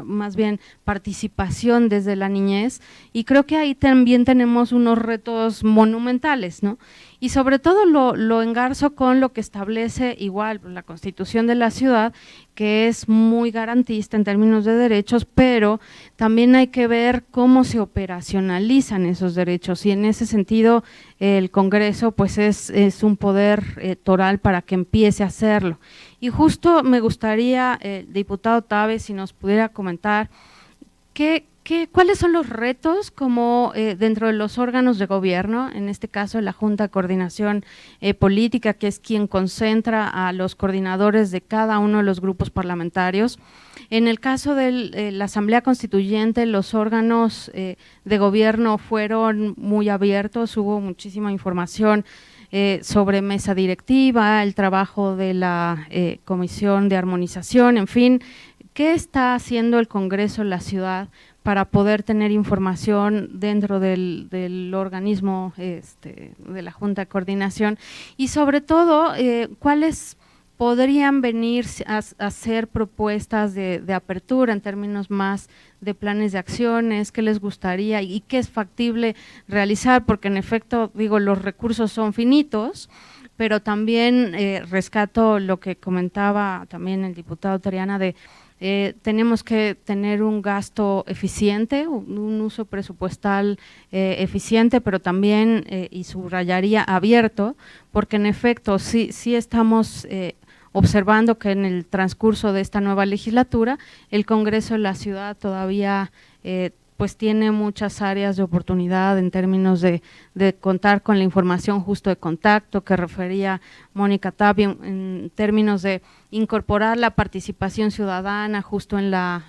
más bien participación desde la niñez, y creo que ahí también tenemos unos retos monumentales, ¿no? Y sobre todo lo engarzo con lo que establece igual la Constitución de la ciudad, que es muy garantista en términos de derechos, pero también hay que ver cómo se operacionalizan esos derechos, y en ese sentido el Congreso pues es un poder toral para que empiece a hacerlo. Y justo me gustaría, diputado Tabe, si nos pudiera comentar ¿cuáles son los retos como dentro de los órganos de gobierno, en este caso la Junta de Coordinación Política, que es quien concentra a los coordinadores de cada uno de los grupos parlamentarios? En el caso de la Asamblea Constituyente, los órganos de gobierno fueron muy abiertos, hubo muchísima información sobre mesa directiva, el trabajo de la Comisión de Armonización, en fin. ¿Qué está haciendo el Congreso en la ciudad para poder tener información dentro del organismo de la Junta de Coordinación? Y sobre todo, ¿cuáles podrían venir a ser propuestas de apertura en términos más de planes de acciones? ¿Qué les gustaría y qué es factible realizar? Porque en efecto, digo, los recursos son finitos, pero también rescato lo que comentaba también el diputado Toriana de tenemos que tener un gasto eficiente, un uso presupuestal eficiente, pero también, y subrayaría, abierto, porque en efecto sí estamos observando que en el transcurso de esta nueva legislatura el Congreso de la Ciudad todavía pues tiene muchas áreas de oportunidad en términos de contar con la información justo de contacto que refería Mónica Tapia, en términos de incorporar la participación ciudadana justo en la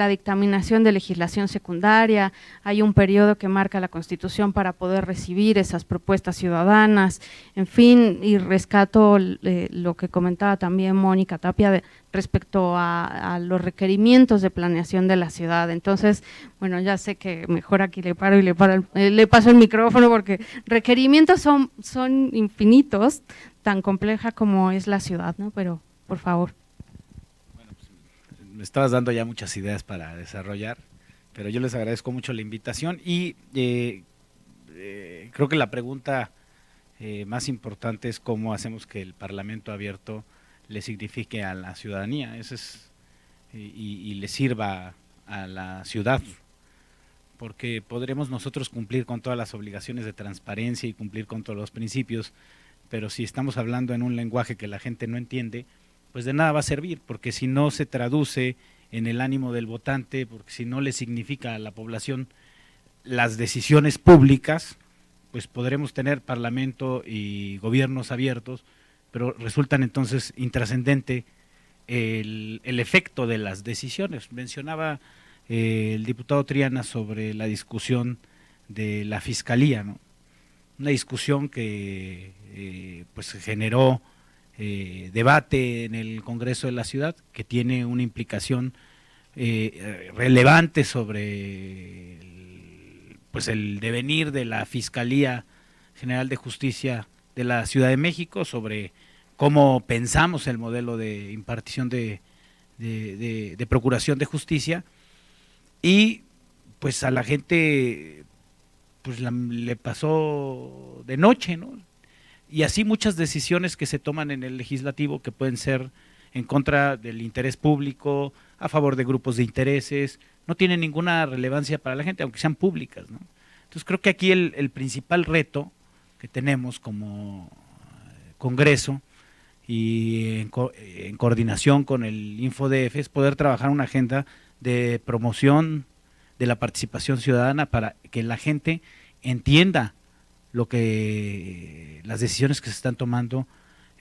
dictaminación de legislación secundaria. Hay un periodo que marca la Constitución para poder recibir esas propuestas ciudadanas, en fin, y rescato lo que comentaba también Mónica Tapia respecto a los requerimientos de planeación de la ciudad. Entonces, bueno, ya sé que mejor aquí le paso el micrófono porque requerimientos son infinitos, tan compleja como es la ciudad, ¿no? Pero, por favor. Bueno, pues, me estabas dando ya muchas ideas para desarrollar, pero yo les agradezco mucho la invitación y creo que la pregunta más importante es cómo hacemos que el Parlamento abierto le signifique a la ciudadanía, eso es, y le sirva a la ciudad, porque podremos nosotros cumplir con todas las obligaciones de transparencia y cumplir con todos los principios, pero si estamos hablando en un lenguaje que la gente no entiende, pues de nada va a servir, porque si no se traduce en el ánimo del votante, porque si no le significa a la población las decisiones públicas, pues podremos tener parlamento y gobiernos abiertos, pero resultan entonces intrascendente el efecto de las decisiones. Mencionaba el diputado Triana sobre la discusión de la Fiscalía, ¿no? Una discusión que pues generó debate en el Congreso de la Ciudad, que tiene una implicación relevante sobre pues el devenir de la Fiscalía General de Justicia de la Ciudad de México, sobre cómo pensamos el modelo de impartición de procuración de justicia, y pues a la gente pues le pasó de noche, ¿no? Y así muchas decisiones que se toman en el legislativo que pueden ser en contra del interés público, a favor de grupos de intereses, no tienen ninguna relevancia para la gente, aunque sean públicas, ¿no? Entonces creo que aquí el principal reto que tenemos como Congreso y en coordinación con el InfoDF es poder trabajar una agenda de promoción de la participación ciudadana para que la gente entienda las decisiones que se están tomando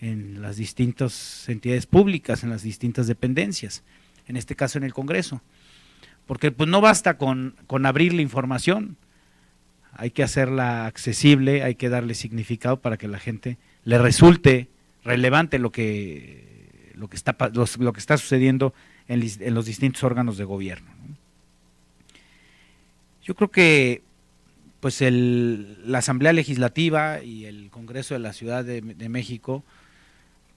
en las distintas entidades públicas, en las distintas dependencias, en este caso en el Congreso, porque pues no basta con abrir la información, hay que hacerla accesible, hay que darle significado para que a la gente le resulte relevante lo que está sucediendo en los distintos órganos de gobierno, ¿no? Yo creo que pues la Asamblea Legislativa y el Congreso de la Ciudad de México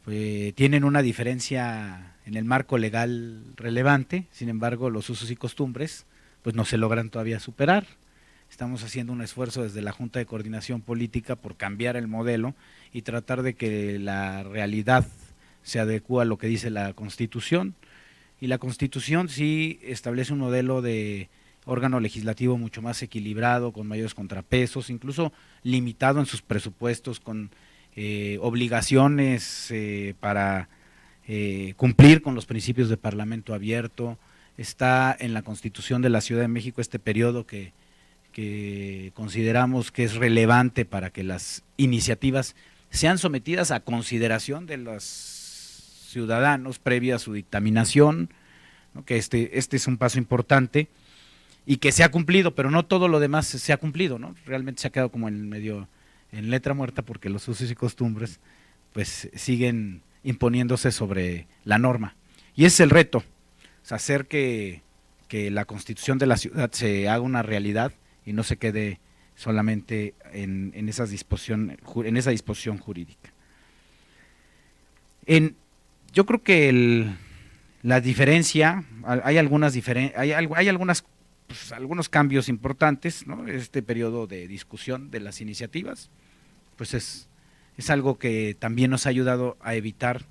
pues, tienen una diferencia en el marco legal relevante, sin embargo los usos y costumbres pues no se logran todavía superar. Estamos haciendo un esfuerzo desde la Junta de Coordinación Política por cambiar el modelo y tratar de que la realidad se adecue a lo que dice la Constitución, y la Constitución sí establece un modelo de órgano legislativo mucho más equilibrado, con mayores contrapesos, incluso limitado en sus presupuestos, con obligaciones para cumplir con los principios de parlamento abierto. Está en la Constitución de la Ciudad de México este periodo que consideramos que es relevante para que las iniciativas sean sometidas a consideración de los ciudadanos previa a su dictaminación, ¿no? Que este es un paso importante y que se ha cumplido, pero no todo lo demás se ha cumplido, ¿no? Realmente se ha quedado como en letra muerta, porque los usos y costumbres pues siguen imponiéndose sobre la norma, y ese es el reto, o sea, hacer que la Constitución de la ciudad se haga una realidad y no se quede solamente en esa disposición jurídica. Yo creo que la diferencia, hay algunos cambios importantes, ¿no? Este periodo de discusión de las iniciativas, pues es algo que también nos ha ayudado a evitar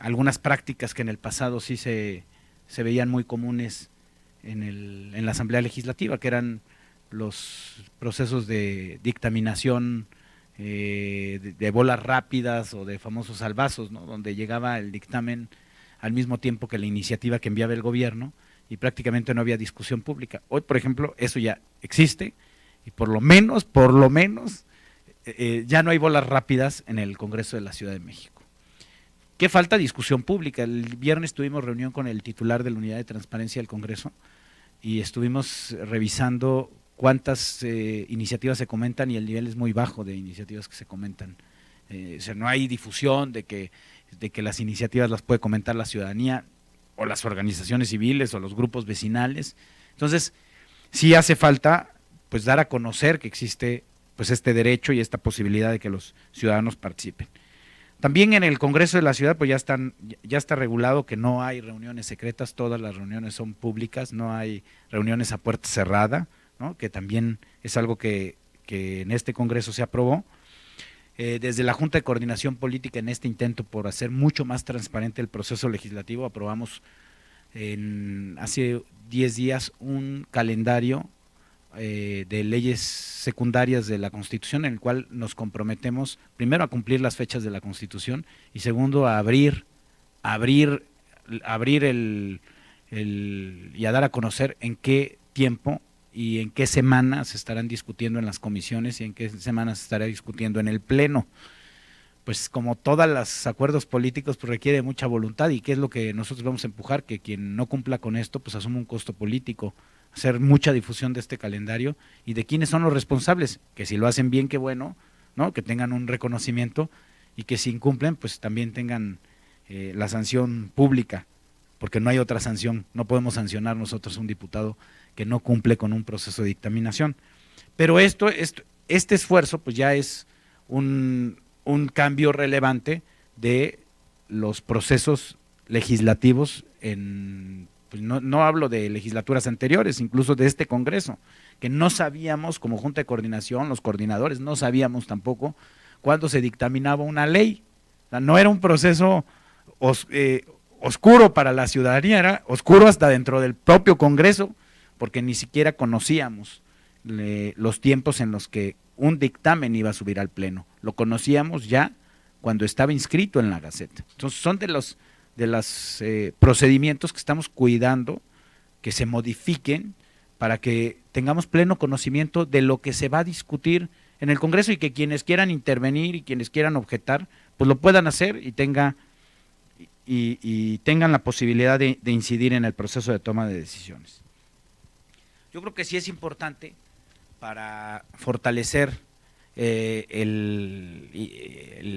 algunas prácticas que en el pasado sí se veían muy comunes en la Asamblea Legislativa, que eran los procesos de dictaminación de bolas rápidas o de famosos salvazos, ¿no? Donde llegaba el dictamen al mismo tiempo que la iniciativa que enviaba el gobierno y prácticamente no había discusión pública. Hoy, por ejemplo, eso ya existe y por lo menos ya no hay bolas rápidas en el Congreso de la Ciudad de México. ¿Qué falta? Discusión pública. El viernes tuvimos reunión con el titular de la Unidad de Transparencia del Congreso y estuvimos revisando cuántas iniciativas se comentan, y el nivel es muy bajo de iniciativas que se comentan. O sea, no hay difusión de que las iniciativas las puede comentar la ciudadanía o las organizaciones civiles o los grupos vecinales. Entonces, sí hace falta pues dar a conocer que existe pues este derecho y esta posibilidad de que los ciudadanos participen. También en el Congreso de la Ciudad pues ya está regulado que no hay reuniones secretas, todas las reuniones son públicas, no hay reuniones a puerta cerrada, ¿no? Que también es algo que en este Congreso se aprobó. Desde la Junta de Coordinación Política, en este intento por hacer mucho más transparente el proceso legislativo, aprobamos hace 10 días un calendario de leyes secundarias de la Constitución, en el cual nos comprometemos primero a cumplir las fechas de la Constitución y segundo a abrir y a dar a conocer en qué tiempo y en qué semanas se estarán discutiendo en las comisiones y en qué semanas se estará discutiendo en el Pleno. Pues como todos los acuerdos políticos, pues requiere mucha voluntad, y qué es lo que nosotros vamos a empujar, que quien no cumpla con esto, pues asume un costo político, hacer mucha difusión de este calendario y de quiénes son los responsables, que si lo hacen bien, qué bueno, ¿no? Que tengan un reconocimiento, y que si incumplen, pues también tengan la sanción pública, porque no hay otra sanción, no podemos sancionar nosotros a un diputado que no cumple con un proceso de dictaminación. Pero este esfuerzo pues ya es un cambio relevante de los procesos legislativos pues no hablo de legislaturas anteriores, incluso de este Congreso, que no sabíamos, como Junta de Coordinación, los coordinadores, no sabíamos tampoco cuándo se dictaminaba una ley. O sea, no era un proceso oscuro para la ciudadanía, era oscuro hasta dentro del propio Congreso, porque ni siquiera conocíamos los tiempos en los que un dictamen iba a subir al Pleno. Lo conocíamos ya cuando estaba inscrito en la Gaceta. Entonces son de los procedimientos que estamos cuidando que se modifiquen para que tengamos pleno conocimiento de lo que se va a discutir en el Congreso, y que quienes quieran intervenir y quienes quieran objetar, pues lo puedan hacer y tengan la posibilidad de incidir en el proceso de toma de decisiones. Yo creo que sí es importante para fortalecer el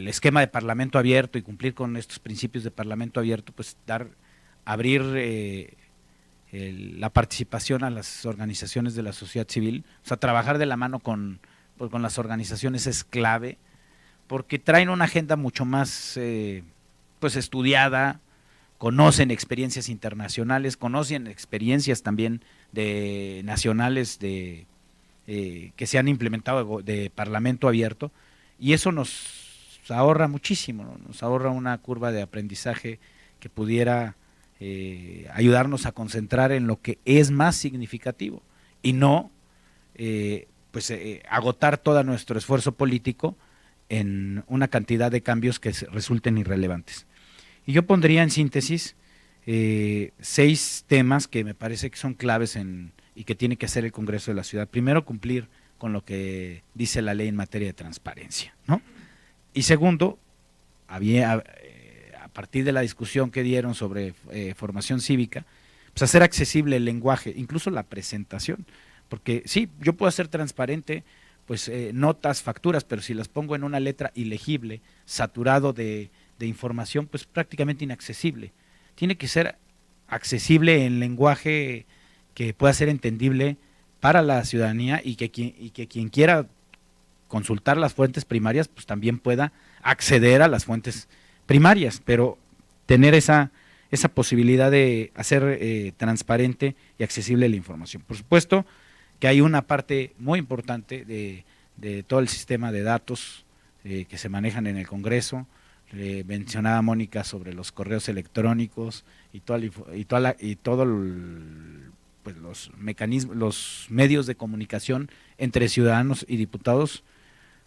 esquema de parlamento abierto y cumplir con estos principios de parlamento abierto, pues abrir la participación a las organizaciones de la sociedad civil, o sea, trabajar de la mano con las organizaciones es clave, porque traen una agenda mucho más pues estudiada, conocen experiencias internacionales, conocen experiencias también nacionales que se han implementado de parlamento abierto, y eso nos ahorra muchísimo, ¿no? Nos ahorra una curva de aprendizaje que pudiera ayudarnos a concentrar en lo que es más significativo y no agotar todo nuestro esfuerzo político en una cantidad de cambios que resulten irrelevantes. Y yo pondría en síntesis 6 temas que me parece que son claves y que tiene que hacer el Congreso de la Ciudad. Primero, cumplir con lo que dice la ley en materia de transparencia, ¿no? Y segundo, a partir de la discusión que dieron sobre formación cívica, pues hacer accesible el lenguaje, incluso la presentación, porque sí, yo puedo hacer transparente pues notas, facturas, pero si las pongo en una letra ilegible, saturado de información, pues prácticamente inaccesible. Tiene que ser accesible en lenguaje que pueda ser entendible para la ciudadanía, y que quien quiera consultar las fuentes primarias, pues también pueda acceder a las fuentes primarias, pero tener esa posibilidad de hacer transparente y accesible la información. Por supuesto que hay una parte muy importante de todo el sistema de datos que se manejan en el Congreso. Mencionaba Mónica sobre los correos electrónicos y todos los mecanismos, los medios de comunicación entre ciudadanos y diputados,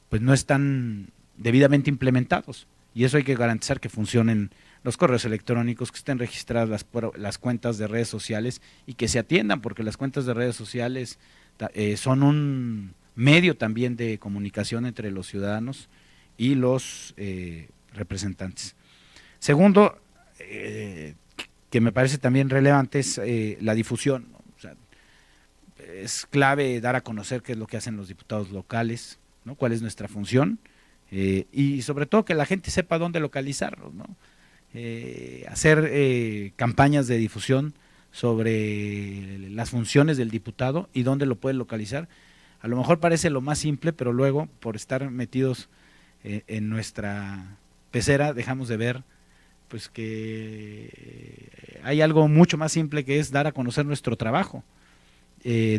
pues no están debidamente implementados, y eso hay que garantizar que funcionen los correos electrónicos, que estén registradas las cuentas de redes sociales y que se atiendan, porque las cuentas de redes sociales son un medio también de comunicación entre los ciudadanos y los representantes. Segundo, que me parece también relevante, es la difusión, ¿no? O sea, es clave dar a conocer qué es lo que hacen los diputados locales, ¿no? Cuál es nuestra función, y sobre todo que la gente sepa dónde localizarlos, ¿no? Hacer campañas de difusión sobre las funciones del diputado y dónde lo puede localizar. A lo mejor parece lo más simple, pero luego, por estar metidos en nuestra pecera, dejamos de ver pues que hay algo mucho más simple, que es dar a conocer nuestro trabajo,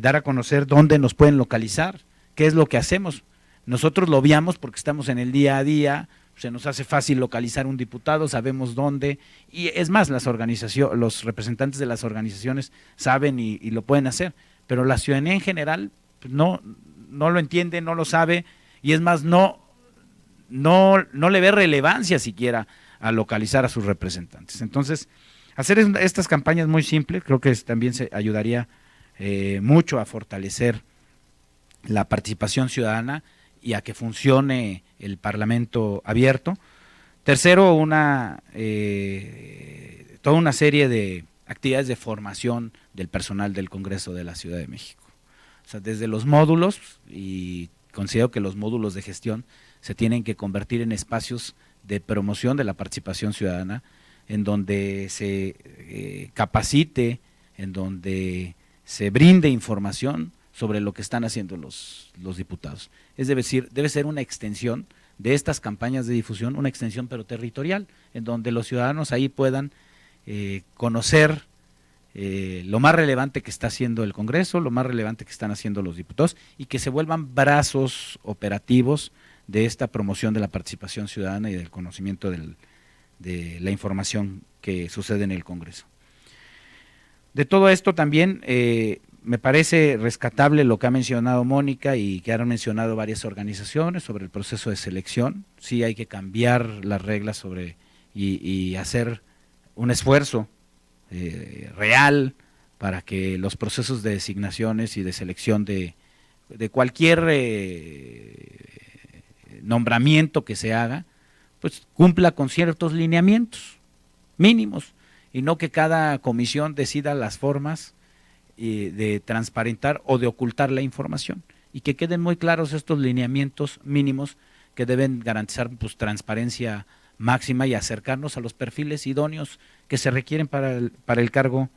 dar a conocer dónde nos pueden localizar, qué es lo que hacemos. Nosotros lo obviamos porque estamos en el día a día, se nos hace fácil localizar un diputado, sabemos dónde, y es más, los representantes de las organizaciones saben y lo pueden hacer, pero la ciudadanía en general pues no lo entiende, no lo sabe, y es más, no le ve relevancia siquiera a localizar a sus representantes. Entonces, hacer estas campañas muy simples, creo que también se ayudaría mucho a fortalecer la participación ciudadana y a que funcione el Parlamento abierto. Tercero, toda una serie de actividades de formación del personal del Congreso de la Ciudad de México. O sea, desde los módulos, y considero que los módulos de gestión se tienen que convertir en espacios de promoción de la participación ciudadana, en donde se capacite, en donde se brinde información sobre lo que están haciendo los diputados. Es decir, debe ser una extensión de estas campañas de difusión, una extensión pero territorial, en donde los ciudadanos ahí puedan conocer lo más relevante que está haciendo el Congreso, lo más relevante que están haciendo los diputados, y que se vuelvan brazos operativos de esta promoción de la participación ciudadana y del conocimiento de la información que sucede en el Congreso. De todo esto también me parece rescatable lo que ha mencionado Mónica y que han mencionado varias organizaciones sobre el proceso de selección. Sí hay que cambiar las reglas y hacer un esfuerzo real para que los procesos de designaciones y de selección de cualquier nombramiento que se haga, pues cumpla con ciertos lineamientos mínimos, y no que cada comisión decida las formas de transparentar o de ocultar la información, y que queden muy claros estos lineamientos mínimos que deben garantizar pues transparencia máxima y acercarnos a los perfiles idóneos que se requieren para el cargo.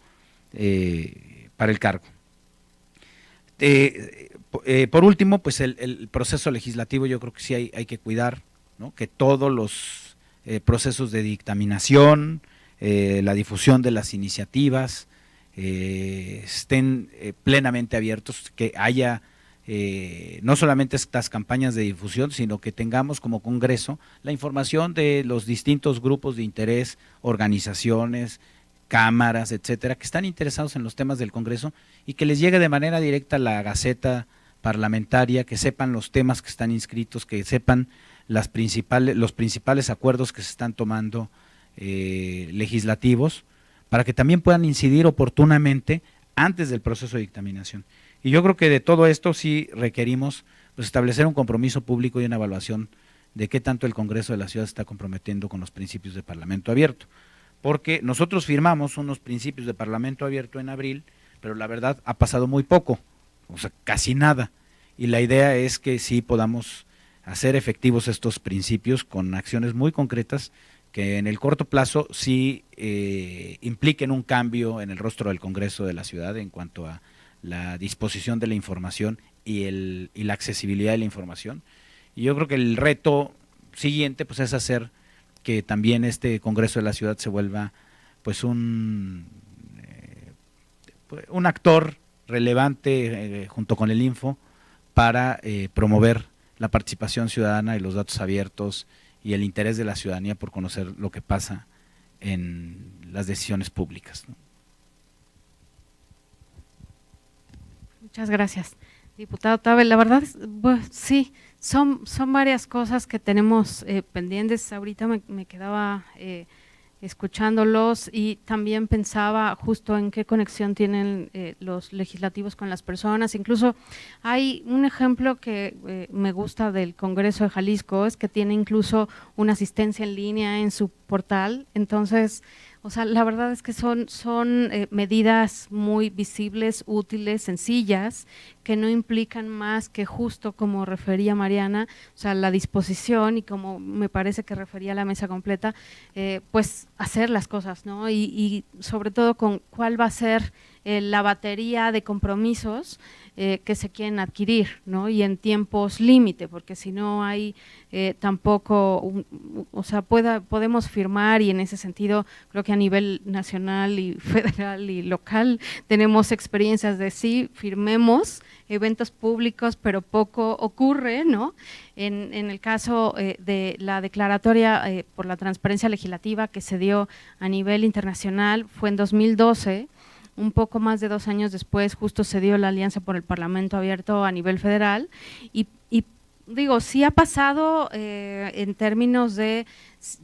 Por último, pues el proceso legislativo yo creo que sí hay que cuidar, ¿no? Que todos los procesos de dictaminación, la difusión de las iniciativas estén plenamente abiertos, que haya no solamente estas campañas de difusión, sino que tengamos como Congreso la información de los distintos grupos de interés, organizaciones, cámaras, etcétera, que están interesados en los temas del Congreso, y que les llegue de manera directa la Gaceta Parlamentaria, que sepan los temas que están inscritos, que sepan los principales acuerdos que se están tomando legislativos, para que también puedan incidir oportunamente antes del proceso de dictaminación. Y yo creo que de todo esto sí requerimos pues establecer un compromiso público y una evaluación de qué tanto el Congreso de la Ciudad se está comprometiendo con los principios de Parlamento abierto, porque nosotros firmamos unos principios de Parlamento abierto en abril, pero la verdad ha pasado muy poco, o sea, casi nada, y la idea es que sí podamos hacer efectivos estos principios con acciones muy concretas que en el corto plazo sí impliquen un cambio en el rostro del Congreso de la Ciudad en cuanto a la disposición de la información y la accesibilidad de la información. Y yo creo que el reto siguiente pues es hacer que también este Congreso de la Ciudad se vuelva pues un actor relevante junto con el Info para promover la participación ciudadana y los datos abiertos y el interés de la ciudadanía por conocer lo que pasa en las decisiones públicas, ¿no? Muchas gracias, diputado Tabe. La verdad, pues, sí, son varias cosas que tenemos pendientes. Ahorita me quedaba escuchándolos y también pensaba justo en qué conexión tienen los legislativos con las personas. Incluso hay un ejemplo que me gusta del Congreso de Jalisco, es que tiene incluso una asistencia en línea en su portal. Entonces, o sea, la verdad es que son medidas muy visibles, útiles, sencillas, que no implican más que justo como refería Mariana, o sea, la disposición y como me parece que refería a la mesa completa, pues hacer las cosas, ¿no? Y sobre todo con cuál va a ser la batería de compromisos que se quieren adquirir, ¿no? Y en tiempos límite, porque si no hay tampoco, o sea, podemos firmar, y en ese sentido creo que a nivel nacional y federal y local tenemos experiencias de sí, firmemos eventos públicos, pero poco ocurre, ¿no? En el caso de la declaratoria por la transparencia legislativa que se dio a nivel internacional, fue en 2012, un poco más de 2 años después justo se dio la Alianza por el Parlamento Abierto a nivel federal, y digo, sí ha pasado en términos de,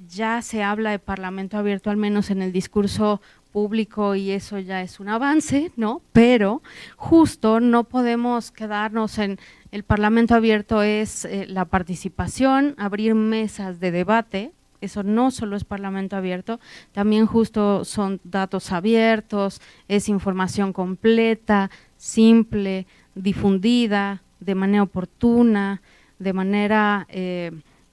ya se habla de Parlamento Abierto al menos en el discurso público y eso ya es un avance, ¿no? Pero justo no podemos quedarnos en el Parlamento abierto es la participación, abrir mesas de debate. Eso no solo es Parlamento abierto, también justo son datos abiertos, es información completa, simple, difundida, de manera oportuna, de manera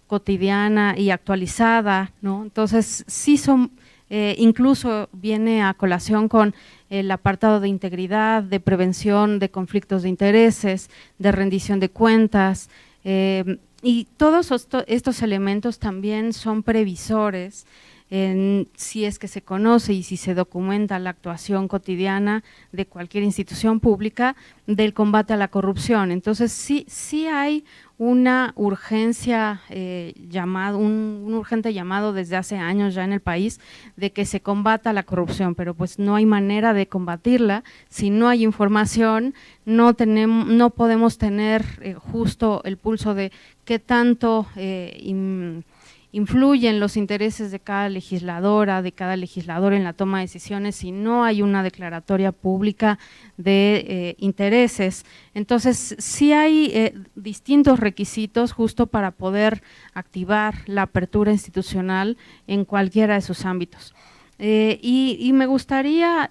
cotidiana y actualizada, ¿no? Entonces, sí son, incluso viene a colación con el apartado de integridad, de prevención de conflictos de intereses, de rendición de cuentas, y todos estos elementos también son previsores si es que se conoce y si se documenta la actuación cotidiana de cualquier institución pública del combate a la corrupción. Entonces sí hay una urgencia, un urgente llamado desde hace años ya en el país de que se combata la corrupción, pero pues no hay manera de combatirla si no hay información, no podemos tener justo el pulso de qué tanto influyen los intereses de cada legisladora, de cada legislador en la toma de decisiones si no hay una declaratoria pública de intereses. Entonces, sí hay distintos requisitos justo para poder activar la apertura institucional en cualquiera de sus ámbitos. Y me gustaría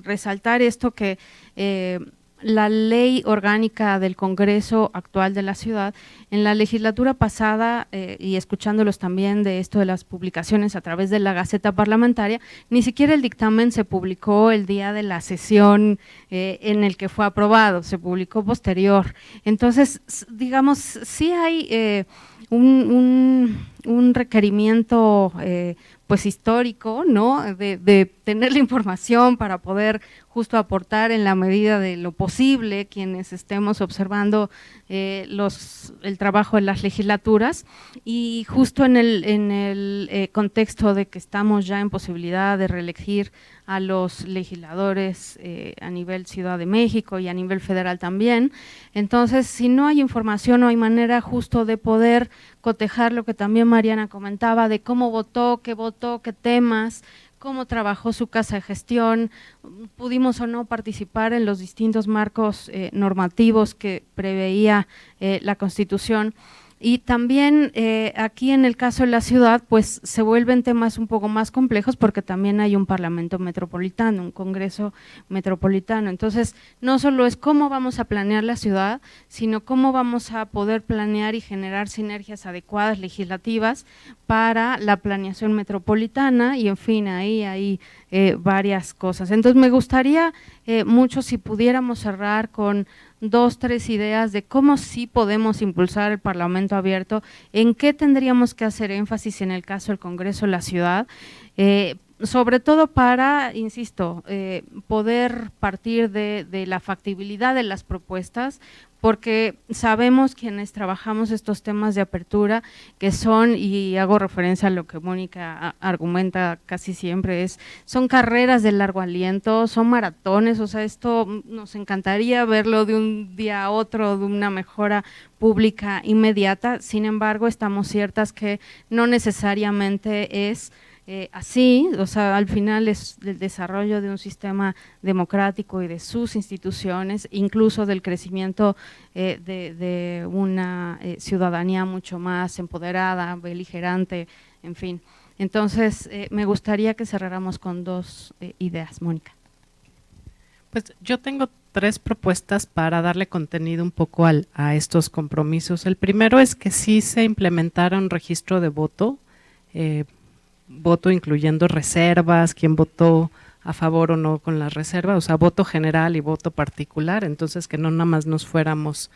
resaltar esto que la ley orgánica del Congreso actual de la ciudad, en la legislatura pasada, y escuchándolos también de esto de las publicaciones a través de la Gaceta Parlamentaria, ni siquiera el dictamen se publicó el día de la sesión en el que fue aprobado, se publicó posterior. Entonces, digamos, sí hay un requerimiento pues histórico, ¿no? De tener la información para poder justo aportar en la medida de lo posible quienes estemos observando el trabajo de las legislaturas, y justo en el contexto de que estamos ya en posibilidad de reelegir a los legisladores a nivel Ciudad de México y a nivel federal también. Entonces, si no hay información, no hay manera justo de poder cotejar lo que también Mariana comentaba de cómo votó, qué temas, cómo trabajó su casa de gestión, pudimos o no participar en los distintos marcos normativos que preveía la Constitución. Y también aquí en el caso de la ciudad, pues se vuelven temas un poco más complejos porque también hay un parlamento metropolitano, un congreso metropolitano. Entonces, no solo es cómo vamos a planear la ciudad, sino cómo vamos a poder planear y generar sinergias adecuadas legislativas para la planeación metropolitana y en fin, ahí hay varias cosas. Entonces, me gustaría mucho si pudiéramos cerrar con 2, 3 ideas de cómo sí podemos impulsar el Parlamento abierto, en qué tendríamos que hacer énfasis en el caso del Congreso de la Ciudad, sobre todo para, insisto, poder partir de la factibilidad de las propuestas, porque sabemos quienes trabajamos estos temas de apertura que son, y hago referencia a lo que Mónica argumenta casi siempre, son carreras de largo aliento, son maratones, o sea, esto nos encantaría verlo de un día a otro, de una mejora pública inmediata, sin embargo, estamos ciertas que no necesariamente es así, o sea, al final es el desarrollo de un sistema democrático y de sus instituciones, incluso del crecimiento de una ciudadanía mucho más empoderada, beligerante, en fin. Entonces, me gustaría que cerráramos con 2 ideas, Mónica. Pues yo tengo 3 propuestas para darle contenido un poco a estos compromisos. El primero es que sí se implementara un registro de voto, voto incluyendo reservas, quién votó a favor o no con las reservas, o sea, voto general y voto particular, entonces que no nada más nos fuéramos,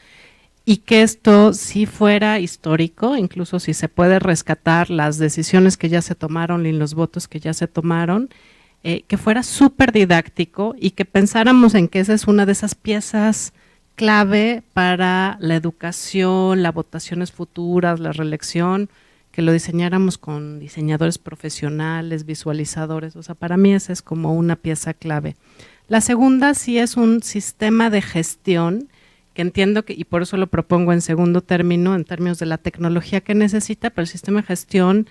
y que esto sí fuera histórico, incluso si se puede rescatar las decisiones que ya se tomaron y los votos que ya se tomaron, que fuera súper didáctico y que pensáramos en que esa es una de esas piezas clave para la educación, las votaciones futuras, la reelección, que lo diseñáramos con diseñadores profesionales, visualizadores, o sea, para mí esa es como una pieza clave. La segunda sí es un sistema de gestión, que entiendo que, y por eso lo propongo en segundo término, en términos de la tecnología que necesita, pero el sistema de gestión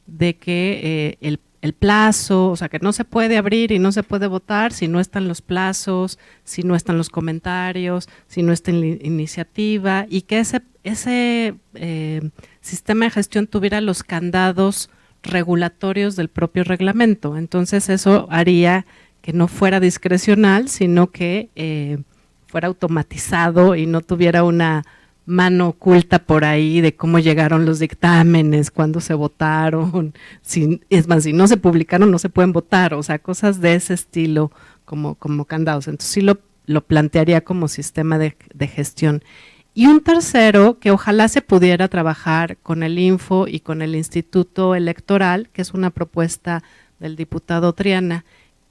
de que el plazo, o sea, que no se puede abrir y no se puede votar si no están los plazos, si no están los comentarios, si no está la iniciativa, y que ese sistema de gestión tuviera los candados regulatorios del propio reglamento. Entonces eso haría que no fuera discrecional, sino que fuera automatizado y no tuviera una mano oculta por ahí de cómo llegaron los dictámenes, cuándo se votaron, es más, si no se publicaron no se pueden votar, o sea, cosas de ese estilo como candados. Entonces sí lo plantearía como sistema de gestión. Y un tercero, que ojalá se pudiera trabajar con el Info y con el Instituto Electoral, que es una propuesta del diputado Triana,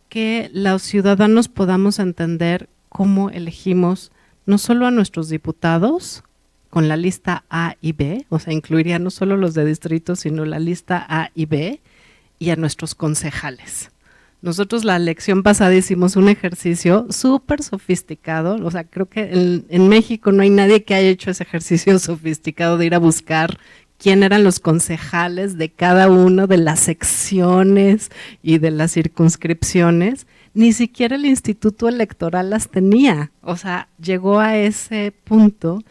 que los ciudadanos podamos entender cómo elegimos no solo a nuestros diputados, con la lista A y B, o sea, incluiría no solo los de distrito, sino la lista A y B, y a nuestros concejales. Nosotros la elección pasada hicimos un ejercicio súper sofisticado, o sea, creo que en México no hay nadie que haya hecho ese ejercicio sofisticado de ir a buscar quién eran los concejales de cada una de las secciones y de las circunscripciones. Ni siquiera el Instituto Electoral las tenía, o sea, llegó a ese punto.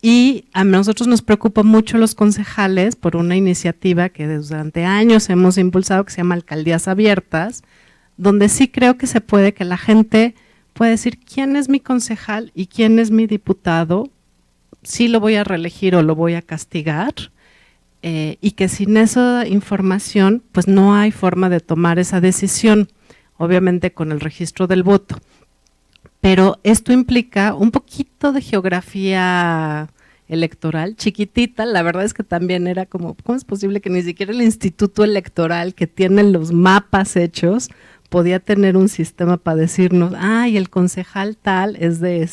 Y a nosotros nos preocupa mucho los concejales por una iniciativa que durante años hemos impulsado, que se llama Alcaldías Abiertas, donde sí creo que se puede, que la gente puede decir quién es mi concejal y quién es mi diputado, si lo voy a reelegir o lo voy a castigar, y que sin esa información pues no hay forma de tomar esa decisión, obviamente con el registro del voto. Pero esto implica un poquito de geografía electoral, chiquitita, la verdad es que también era como, ¿cómo es posible que ni siquiera el Instituto Electoral, que tiene los mapas hechos, podía tener un sistema para decirnos, y el concejal tal es de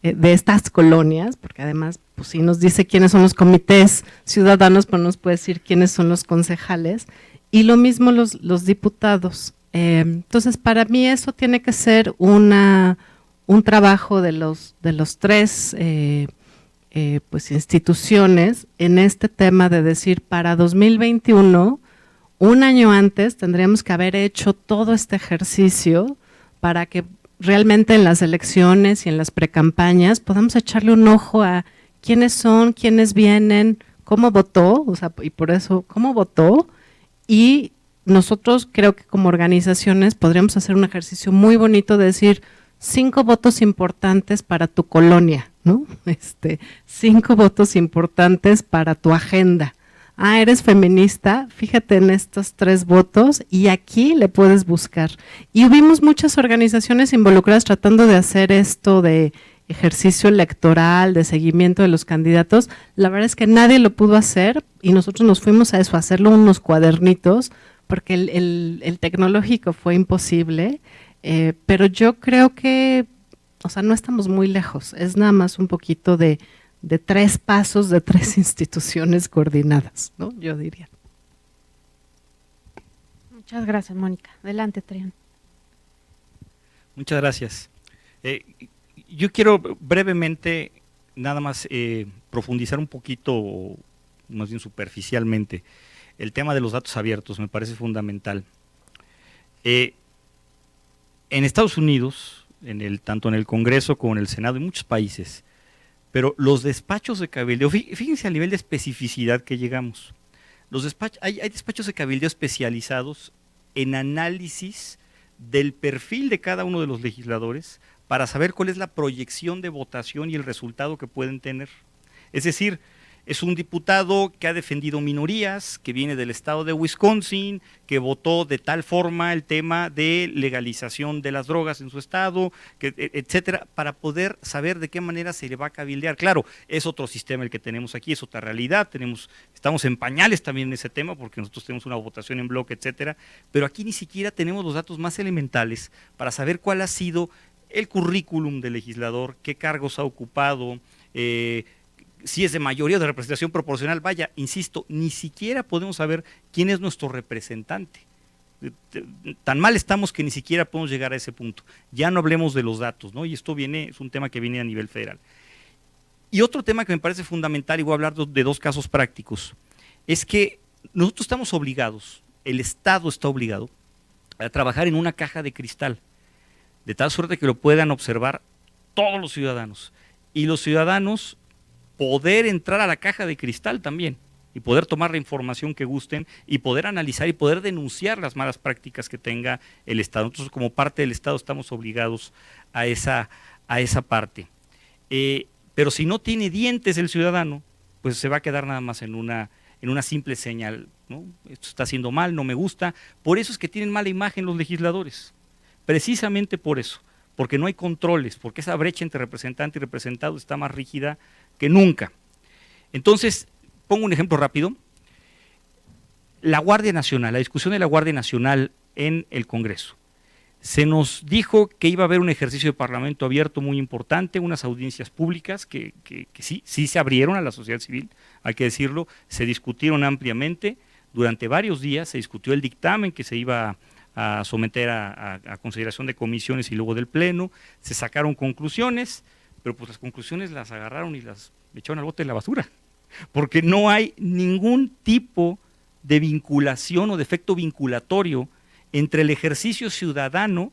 estas colonias, porque además, pues sí nos dice quiénes son los comités ciudadanos, pero nos puede decir quiénes son los concejales, y lo mismo los diputados. Entonces, para mí eso tiene que ser un trabajo de los tres pues instituciones en este tema de decir, para 2021, un año antes tendríamos que haber hecho todo este ejercicio para que realmente en las elecciones y en las precampañas podamos echarle un ojo a quiénes son, quiénes vienen, cómo votó, o sea, y por eso, cómo votó, y nosotros creo que como organizaciones podríamos hacer un ejercicio muy bonito de decir 5 votos importantes para tu colonia, ¿no? 5 votos importantes para tu agenda. Eres feminista, fíjate en estos 3 votos y aquí le puedes buscar. Y vimos muchas organizaciones involucradas tratando de hacer esto de ejercicio electoral, de seguimiento de los candidatos. La verdad es que nadie lo pudo hacer y nosotros nos fuimos a eso, a hacerlo unos cuadernitos, porque el tecnológico fue imposible, pero yo creo que, o sea, no estamos muy lejos, es nada más un poquito de 3 pasos de 3 instituciones coordinadas, ¿no? Yo diría. Muchas gracias, Mónica. Adelante, Triana. Muchas gracias. Yo quiero brevemente nada más profundizar un poquito, más bien superficialmente, el tema de los datos abiertos, me parece fundamental. En Estados Unidos, tanto en el Congreso como en el Senado, en muchos países, pero los despachos de cabildeo, fíjense al nivel de especificidad que llegamos. Hay despachos de cabildeo especializados en análisis del perfil de cada uno de los legisladores para saber cuál es la proyección de votación y el resultado que pueden tener. Es decir, es un diputado que ha defendido minorías, que viene del estado de Wisconsin, que votó de tal forma el tema de legalización de las drogas en su estado, etcétera, para poder saber de qué manera se le va a cabildear. Claro, es otro sistema el que tenemos aquí, es otra realidad, estamos en pañales también en ese tema, porque nosotros tenemos una votación en bloque, etcétera, pero aquí ni siquiera tenemos los datos más elementales para saber cuál ha sido el currículum del legislador, qué cargos ha ocupado, si es de mayoría o de representación proporcional. Vaya, insisto, ni siquiera podemos saber quién es nuestro representante. Tan mal estamos que ni siquiera podemos llegar a ese punto. Ya no hablemos de los datos, ¿no? Y esto es un tema que viene a nivel federal. Y otro tema que me parece fundamental, y voy a hablar de 2 casos prácticos, es que nosotros estamos obligados el Estado está obligado a trabajar en una caja de cristal, de tal suerte que lo puedan observar todos los ciudadanos, y los ciudadanos poder entrar a la caja de cristal también, y poder tomar la información que gusten, y poder analizar y poder denunciar las malas prácticas que tenga el Estado. Entonces, como parte del Estado estamos obligados a esa parte. Pero si no tiene dientes el ciudadano, pues se va a quedar nada más en una simple señal, ¿no? Esto está haciendo mal, no me gusta. Por eso es que tienen mala imagen los legisladores, precisamente por eso, porque no hay controles, porque esa brecha entre representante y representado está más rígida que nunca. Entonces, pongo un ejemplo rápido. La Guardia Nacional, la discusión de la Guardia Nacional en el Congreso. Se nos dijo que iba a haber un ejercicio de parlamento abierto muy importante, unas audiencias públicas que sí se abrieron a la sociedad civil, hay que decirlo, se discutieron ampliamente, durante varios días se discutió el dictamen que se iba a someter a consideración de comisiones y luego del Pleno, se sacaron conclusiones, pero pues las conclusiones las agarraron y las echaron al bote de la basura, porque no hay ningún tipo de vinculación o de efecto vinculatorio entre el ejercicio ciudadano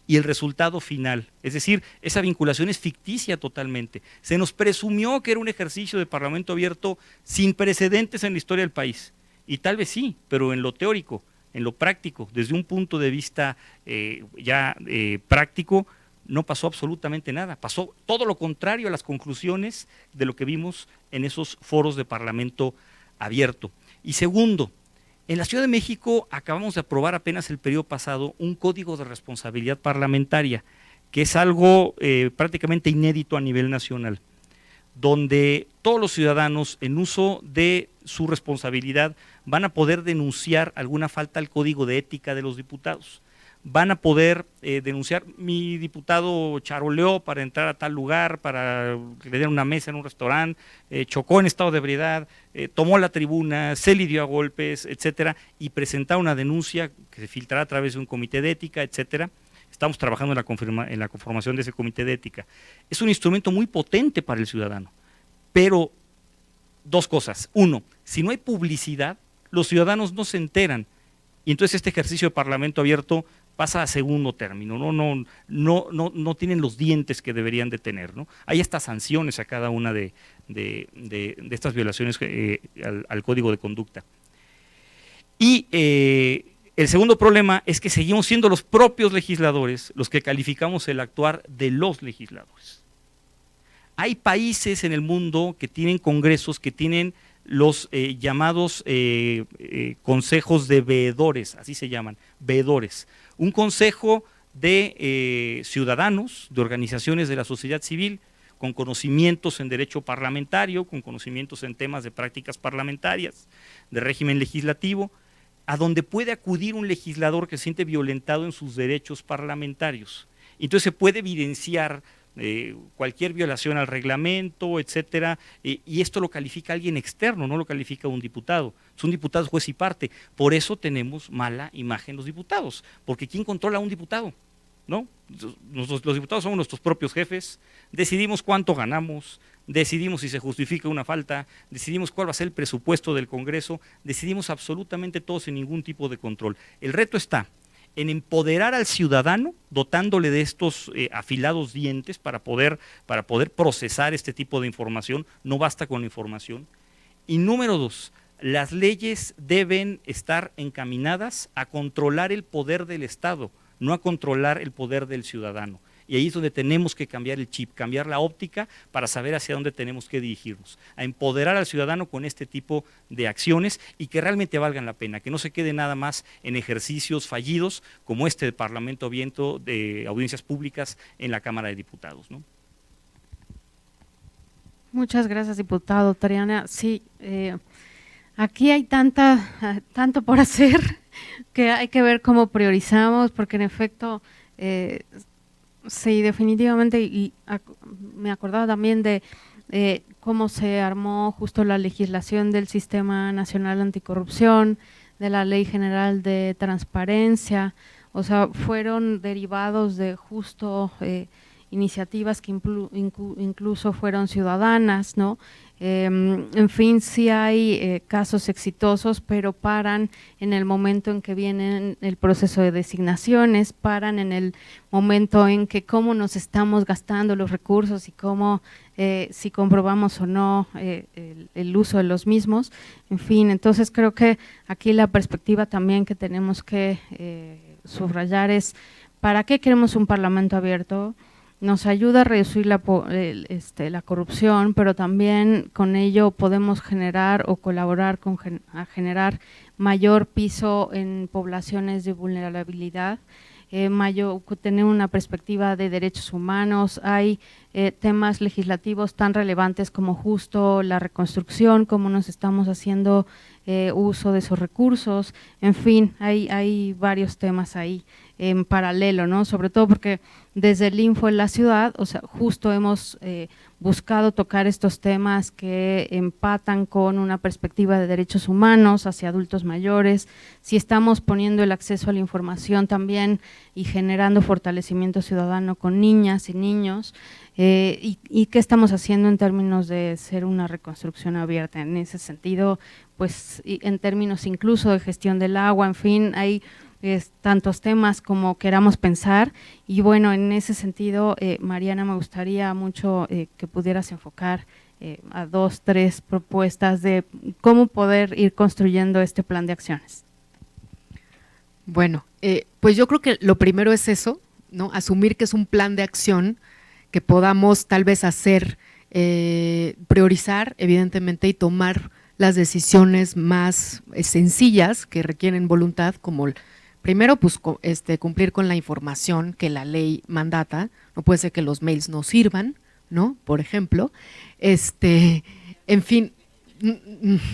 y el resultado final. Es decir, esa vinculación es ficticia totalmente. Se nos presumió que era un ejercicio de parlamento abierto sin precedentes en la historia del país, y tal vez sí, pero en lo teórico, en lo práctico, desde un punto de vista práctico, no pasó absolutamente nada, pasó todo lo contrario a las conclusiones de lo que vimos en esos foros de parlamento abierto. Y segundo, en la Ciudad de México acabamos de aprobar apenas el periodo pasado un código de responsabilidad parlamentaria, que es algo prácticamente inédito a nivel nacional, donde todos los ciudadanos en uso de su responsabilidad van a poder denunciar alguna falta al código de ética de los diputados. Van a poder denunciar, mi diputado charoleó para entrar a tal lugar, para que le den una mesa en un restaurante, chocó en estado de ebriedad, tomó la tribuna, se lidió a golpes, etcétera, y presentar una denuncia que se filtrará a través de un comité de ética, etcétera. Estamos trabajando en la conformación de ese comité de ética. Es un instrumento muy potente para el ciudadano, pero dos cosas. Uno, si no hay publicidad, los ciudadanos no se enteran, y entonces este ejercicio de parlamento abierto pasa a segundo término, no tienen los dientes que deberían de tener, ¿no? Hay hasta sanciones a cada una de estas violaciones al código de conducta. Y el segundo problema es que seguimos siendo los propios legisladores los que calificamos el actuar de los legisladores. Hay países en el mundo que tienen congresos, que tienen los llamados consejos de veedores, así se llaman, veedores. Un consejo de ciudadanos, de organizaciones de la sociedad civil, con conocimientos en derecho parlamentario, con conocimientos en temas de prácticas parlamentarias, de régimen legislativo, a donde puede acudir un legislador que se siente violentado en sus derechos parlamentarios. Entonces se puede evidenciar cualquier violación al reglamento, etcétera, y esto lo califica alguien externo, no lo califica un diputado. Son diputados juez y parte. Por eso tenemos mala imagen los diputados, porque ¿quién controla a un diputado? ¿No? Los diputados somos nuestros propios jefes, decidimos cuánto ganamos, decidimos si se justifica una falta, decidimos cuál va a ser el presupuesto del Congreso, decidimos absolutamente todo sin ningún tipo de control. El reto está en empoderar al ciudadano, dotándole de estos afilados dientes para poder procesar este tipo de información. No basta con la información. Y número dos, las leyes deben estar encaminadas a controlar el poder del Estado, no a controlar el poder del ciudadano. Y ahí es donde tenemos que cambiar el chip, cambiar la óptica para saber hacia dónde tenemos que dirigirnos, a empoderar al ciudadano con este tipo de acciones y que realmente valgan la pena, que no se quede nada más en ejercicios fallidos como este de Parlamento abierto, de audiencias públicas en la Cámara de Diputados, ¿no? Muchas gracias, diputado Triana. Sí, aquí hay tanto por hacer que hay que ver cómo priorizamos, porque en efecto… sí, definitivamente, y me acordaba también de cómo se armó justo la legislación del Sistema Nacional Anticorrupción, de la Ley General de Transparencia, o sea, fueron derivados de justo iniciativas que incluso fueron ciudadanas, ¿no? En fin, sí hay casos exitosos, pero paran en el momento en que viene el proceso de designaciones, paran en el momento en que cómo nos estamos gastando los recursos y cómo, si comprobamos o no el uso de los mismos, en fin. Entonces creo que aquí la perspectiva también que tenemos que subrayar es ¿para qué queremos un parlamento abierto? Nos ayuda a reducir la corrupción, pero también con ello podemos generar o colaborar a generar mayor piso en poblaciones de vulnerabilidad, tener una perspectiva de derechos humanos. Hay temas legislativos tan relevantes como justo la reconstrucción, cómo nos estamos haciendo uso de esos recursos, en fin, hay varios temas ahí en paralelo, ¿no? Sobre todo porque desde el Info en la ciudad, o sea, justo hemos buscado tocar estos temas que empatan con una perspectiva de derechos humanos hacia adultos mayores, si estamos poniendo el acceso a la información también y generando fortalecimiento ciudadano con niñas y niños, y qué estamos haciendo en términos de ser una reconstrucción abierta. En ese sentido, pues en términos incluso de gestión del agua, en fin, hay tantos temas como queramos pensar, y bueno, en ese sentido, Mariana, me gustaría mucho que pudieras enfocar a 2, 3 propuestas de cómo poder ir construyendo este plan de acciones. Bueno, pues yo creo que lo primero es eso, ¿no? Asumir que es un plan de acción que podamos tal vez hacer, priorizar evidentemente y tomar las decisiones más sencillas que requieren voluntad, como primero, pues cumplir con la información que la ley mandata. No puede ser que los mails no sirvan, ¿no? Por ejemplo, en fin,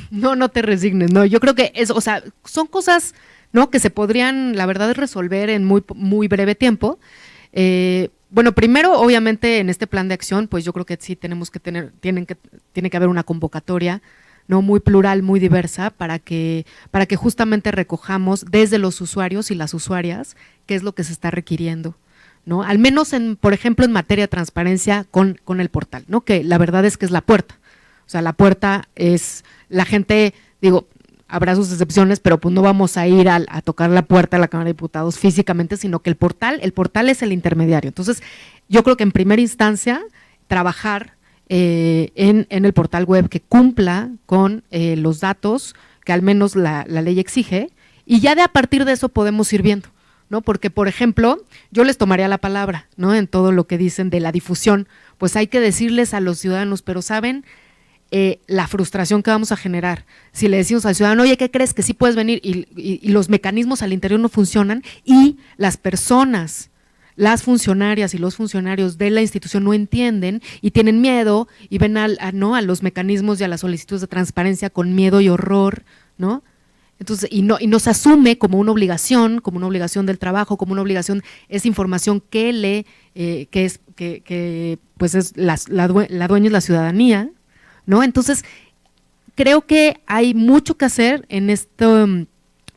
no te resignes, no. Yo creo que eso, o sea, son cosas, ¿no?, que se podrían, la verdad, resolver en muy breve tiempo. Bueno, primero, obviamente, en este plan de acción, pues yo creo que sí tiene que haber una convocatoria, ¿no?, muy plural, muy diversa, para que justamente recojamos desde los usuarios y las usuarias qué es lo que se está requiriendo, ¿no? Al menos, por ejemplo, en materia de transparencia con el portal, ¿no?, que la verdad es que es la puerta. O sea, la puerta es la gente, digo, habrá sus excepciones, pero pues no vamos a ir a tocar la puerta de la Cámara de Diputados físicamente, sino que el portal es el intermediario. Entonces, yo creo que en primera instancia, trabajar en el portal web que cumpla con los datos que al menos la ley exige, y ya a partir de eso podemos ir viendo, ¿no? Porque, por ejemplo, yo les tomaría la palabra, ¿no?, en todo lo que dicen de la difusión. Pues hay que decirles a los ciudadanos, pero ¿saben la frustración que vamos a generar si le decimos al ciudadano, oye, ¿qué crees? Que sí puedes venir, y los mecanismos al interior no funcionan, y las personas, las funcionarias y los funcionarios de la institución no entienden y tienen miedo y ven a los mecanismos y a las solicitudes de transparencia con miedo y horror, ¿no? Entonces, y no se asume como una obligación del trabajo, como una obligación esa información que pues es la dueña es la ciudadanía, ¿no? Entonces, creo que hay mucho que hacer en esto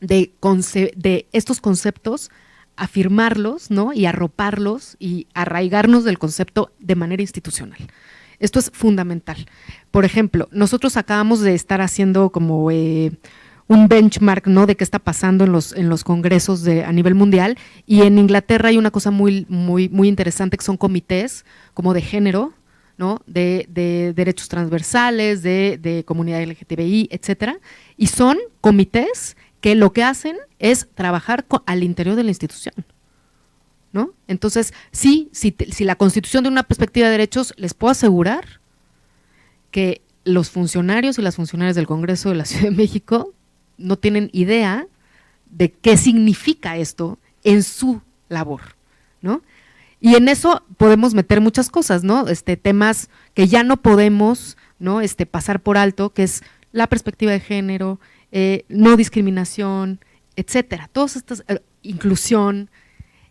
de estos conceptos, afirmarlos, ¿no?, y arroparlos y arraigarnos del concepto de manera institucional. Esto es fundamental. Por ejemplo, nosotros acabamos de estar haciendo como un benchmark, ¿no?, de qué está pasando en los congresos a nivel mundial, y en Inglaterra hay una cosa muy interesante, que son comités como de género, ¿no?, de derechos transversales, de comunidad LGTBI, etcétera, y son comités que lo que hacen es trabajar al interior de la institución, ¿no? Entonces, si la Constitución de una perspectiva de derechos, les puedo asegurar que los funcionarios y las funcionarias del Congreso de la Ciudad de México no tienen idea de qué significa esto en su labor, ¿no? Y en eso podemos meter muchas cosas, ¿no? Temas que ya no podemos, ¿no?, pasar por alto, que es la perspectiva de género, no discriminación, etcétera. Todas estas, inclusión,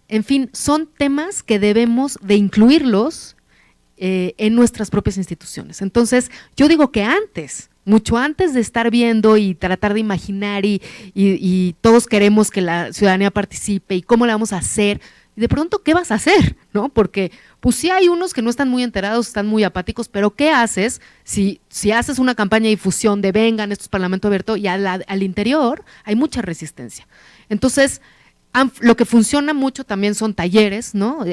en fin, son temas que debemos de incluirlos en nuestras propias instituciones. Entonces, yo digo que mucho antes de estar viendo y tratar de imaginar y todos queremos que la ciudadanía participe y cómo le vamos a hacer, Y de pronto, ¿qué vas a hacer? ¿No? Porque pues sí hay unos que no están muy enterados, están muy apáticos, pero ¿qué haces si haces una campaña de difusión de vengan, esto es Parlamento Abierto, y al interior hay mucha resistencia? Entonces, lo que funciona mucho también son talleres, ¿no?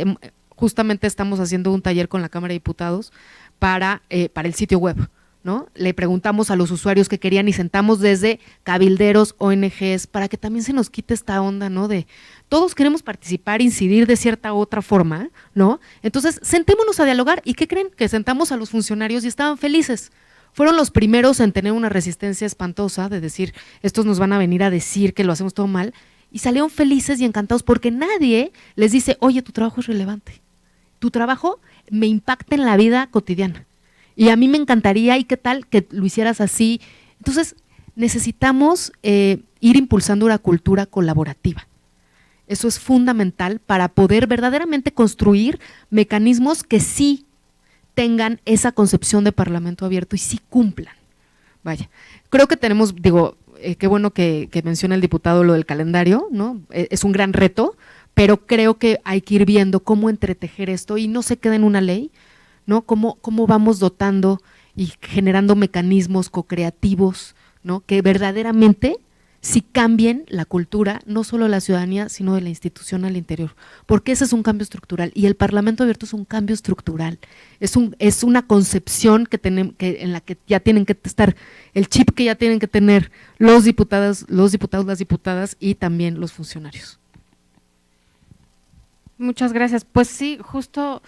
Justamente estamos haciendo un taller con la Cámara de Diputados para el sitio web, ¿no? Le preguntamos a los usuarios que querían y sentamos desde cabilderos, ONGs, para que también se nos quite esta onda, ¿no? De todos queremos participar, incidir de cierta u otra forma, ¿no? Entonces, sentémonos a dialogar. ¿Y qué creen? Que sentamos a los funcionarios y estaban felices. Fueron los primeros en tener una resistencia espantosa de decir, estos nos van a venir a decir que lo hacemos todo mal, y salieron felices y encantados porque nadie les dice, oye, tu trabajo es relevante, tu trabajo me impacta en la vida cotidiana. Y a mí me encantaría, ¿y qué tal que lo hicieras así? Entonces, necesitamos ir impulsando una cultura colaborativa. Eso es fundamental para poder verdaderamente construir mecanismos que sí tengan esa concepción de Parlamento Abierto y sí cumplan. Vaya, creo que tenemos, qué bueno que menciona el diputado lo del calendario, ¿no? Es un gran reto, pero creo que hay que ir viendo cómo entretejer esto y no se queda en una ley, ¿no? Cómo vamos dotando y generando mecanismos co-creativos, ¿no? Que verdaderamente sí cambien la cultura, no solo de la ciudadanía, sino de la institución al interior, porque ese es un cambio estructural y el Parlamento Abierto es un cambio estructural, es una concepción en la que ya tienen que estar, el chip que ya tienen que tener los diputados, las diputadas y también los funcionarios. Muchas gracias. Pues sí, justo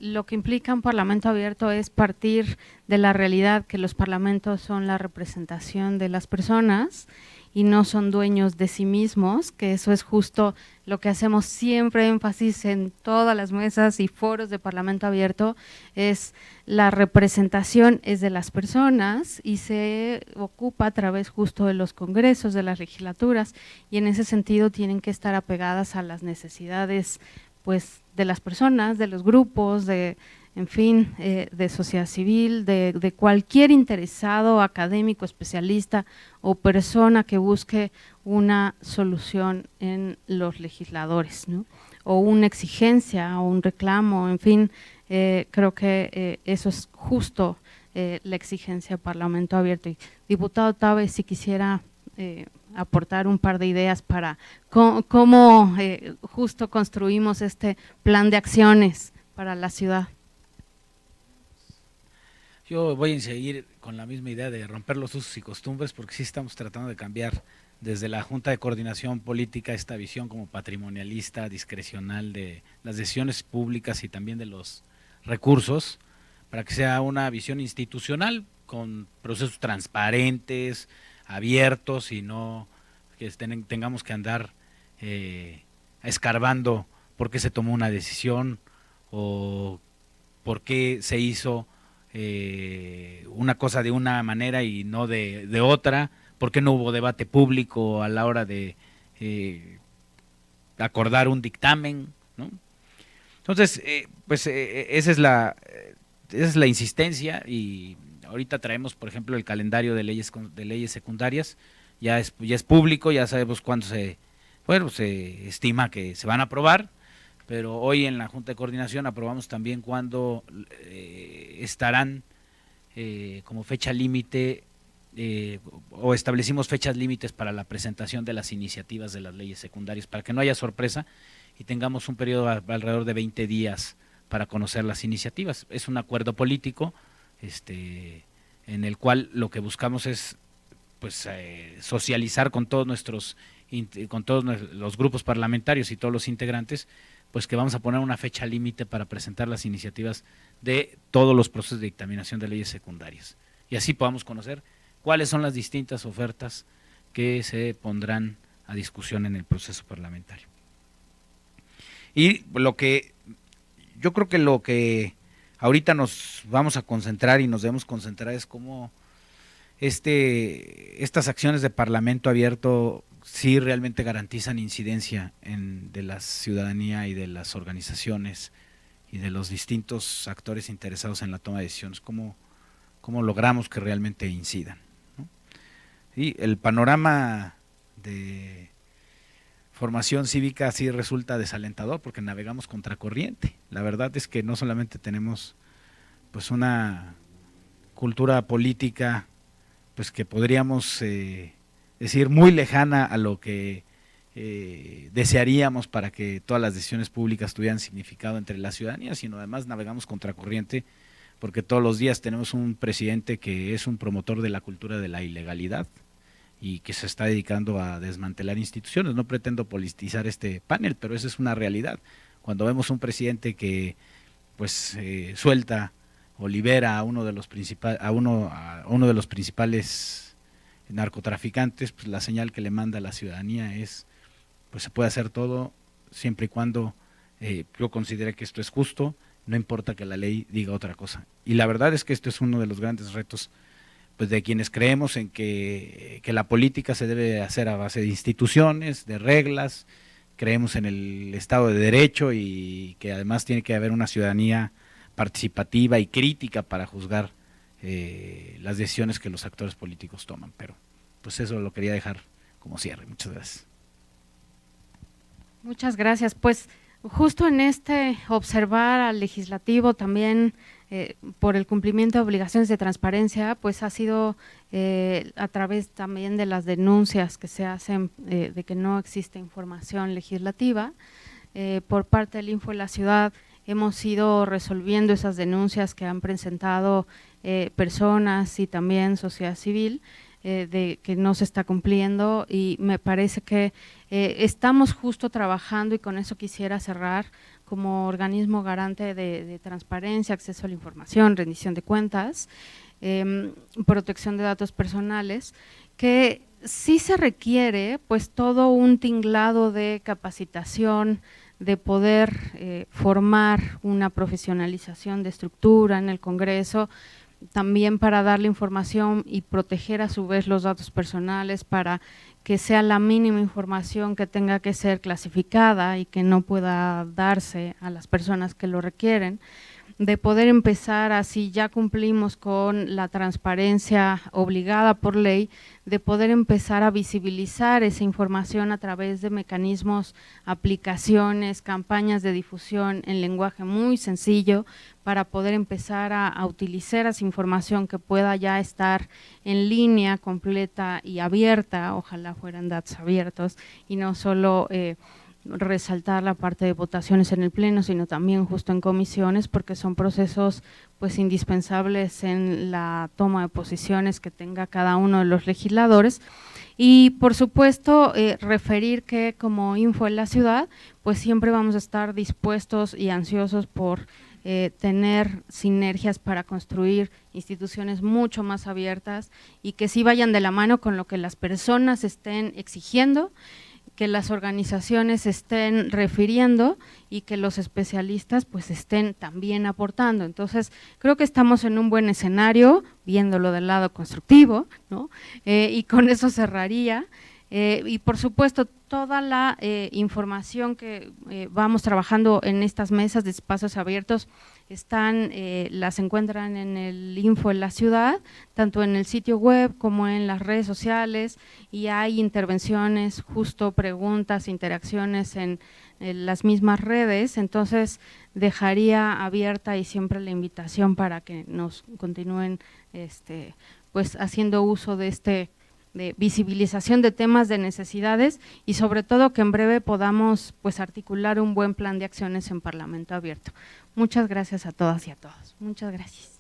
lo que implica un parlamento abierto es partir de la realidad que los parlamentos son la representación de las personas y no son dueños de sí mismos, que eso es justo lo que hacemos siempre énfasis en todas las mesas y foros de Parlamento Abierto, es la representación es de las personas y se ocupa a través justo de los congresos, de las legislaturas, y en ese sentido tienen que estar apegadas a las necesidades pues de las personas, de los grupos, en fin, de sociedad civil, de cualquier interesado, académico, especialista o persona que busque una solución en los legisladores, ¿no? O una exigencia o un reclamo, en fin, creo que eso es justo la exigencia del Parlamento Abierto. Y, diputado Tabe, si quisiera aportar un par de ideas para cómo justo construimos este plan de acciones para la ciudad. Yo voy a seguir con la misma idea de romper los usos y costumbres, porque sí estamos tratando de cambiar desde la Junta de Coordinación Política esta visión como patrimonialista, discrecional de las decisiones públicas y también de los recursos, para que sea una visión institucional con procesos transparentes, abiertos y no que tengamos que andar escarbando por qué se tomó una decisión o por qué se hizo una cosa de una manera y no de otra, por qué no hubo debate público a la hora de acordar un dictamen, ¿no? Entonces, esa es la insistencia, y ahorita traemos, por ejemplo, el calendario de leyes secundarias, ya es público, ya sabemos cuándo se estima que se van a aprobar, pero hoy en la Junta de Coordinación aprobamos también cuándo estarán como fecha límite o establecimos fechas límites para la presentación de las iniciativas de las leyes secundarias, para que no haya sorpresa y tengamos un periodo alrededor de 20 días para conocer las iniciativas. Es un acuerdo político en el cual lo que buscamos es socializar con todos los grupos parlamentarios y todos los integrantes, pues que vamos a poner una fecha límite para presentar las iniciativas de todos los procesos de dictaminación de leyes secundarias. Y así podamos conocer cuáles son las distintas ofertas que se pondrán a discusión en el proceso parlamentario. Y yo creo que lo que ahorita nos vamos a concentrar y nos debemos concentrar es cómo estas acciones de Parlamento Abierto sí realmente garantizan incidencia de la ciudadanía y de las organizaciones y de los distintos actores interesados en la toma de decisiones, cómo logramos que realmente incidan, ¿no? Y el panorama formación cívica sí resulta desalentador porque navegamos contracorriente. La verdad es que no solamente tenemos pues una cultura política pues que podríamos decir muy lejana a lo que desearíamos para que todas las decisiones públicas tuvieran significado entre la ciudadanía, sino además navegamos contracorriente porque todos los días tenemos un presidente que es un promotor de la cultura de la ilegalidad y que se está dedicando a desmantelar instituciones. No pretendo politizar este panel, pero esa es una realidad. Cuando vemos un presidente que pues suelta o libera a uno de los principales narcotraficantes, pues la señal que le manda a la ciudadanía es pues se puede hacer todo siempre y cuando yo considere que esto es justo, no importa que la ley diga otra cosa. Y la verdad es que esto es uno de los grandes retos pues de quienes creemos en que la política se debe hacer a base de instituciones, de reglas, creemos en el Estado de Derecho y que además tiene que haber una ciudadanía participativa y crítica para juzgar las decisiones que los actores políticos toman. Pero pues eso lo quería dejar como cierre. Muchas gracias. Muchas gracias. Pues justo en observar al legislativo también por el cumplimiento de obligaciones de transparencia, pues ha sido a través también de las denuncias que se hacen de que no existe información legislativa. Por parte del Info en la Ciudad hemos ido resolviendo esas denuncias que han presentado personas y también sociedad civil, de que no se está cumpliendo, y me parece que estamos justo trabajando, y con eso quisiera cerrar, como organismo garante de transparencia, acceso a la información, rendición de cuentas, protección de datos personales, que sí se requiere pues todo un tinglado de capacitación, de poder formar una profesionalización de estructura en el Congreso, también para darle información y proteger a su vez los datos personales, para que sea la mínima información que tenga que ser clasificada y que no pueda darse a las personas que lo requieren, de poder empezar, así ya cumplimos con la transparencia obligada por ley, de poder empezar a visibilizar esa información a través de mecanismos, aplicaciones, campañas de difusión en lenguaje muy sencillo, para poder empezar a utilizar esa información que pueda ya estar en línea, completa y abierta, ojalá fueran datos abiertos, y no solo resaltar la parte de votaciones en el pleno, sino también justo en comisiones, porque son procesos pues indispensables en la toma de posiciones que tenga cada uno de los legisladores. Y por supuesto referir que como Info en la Ciudad pues siempre vamos a estar dispuestos y ansiosos por tener sinergias para construir instituciones mucho más abiertas y que sí vayan de la mano con lo que las personas estén exigiendo, que las organizaciones estén refiriendo y que los especialistas pues estén también aportando. Entonces creo que estamos en un buen escenario, viéndolo del lado constructivo, ¿no? Y con eso cerraría. Y por supuesto toda la información que vamos trabajando en estas mesas de espacios abiertos las encuentran en el Info en la Ciudad, tanto en el sitio web como en las redes sociales, y hay intervenciones, justo preguntas, interacciones en las mismas redes. Entonces dejaría abierta y siempre la invitación para que nos continúen pues haciendo uso de visibilización de temas, de necesidades, y sobre todo que en breve podamos pues articular un buen plan de acciones en Parlamento Abierto. Muchas gracias a todas y a todos. Muchas gracias.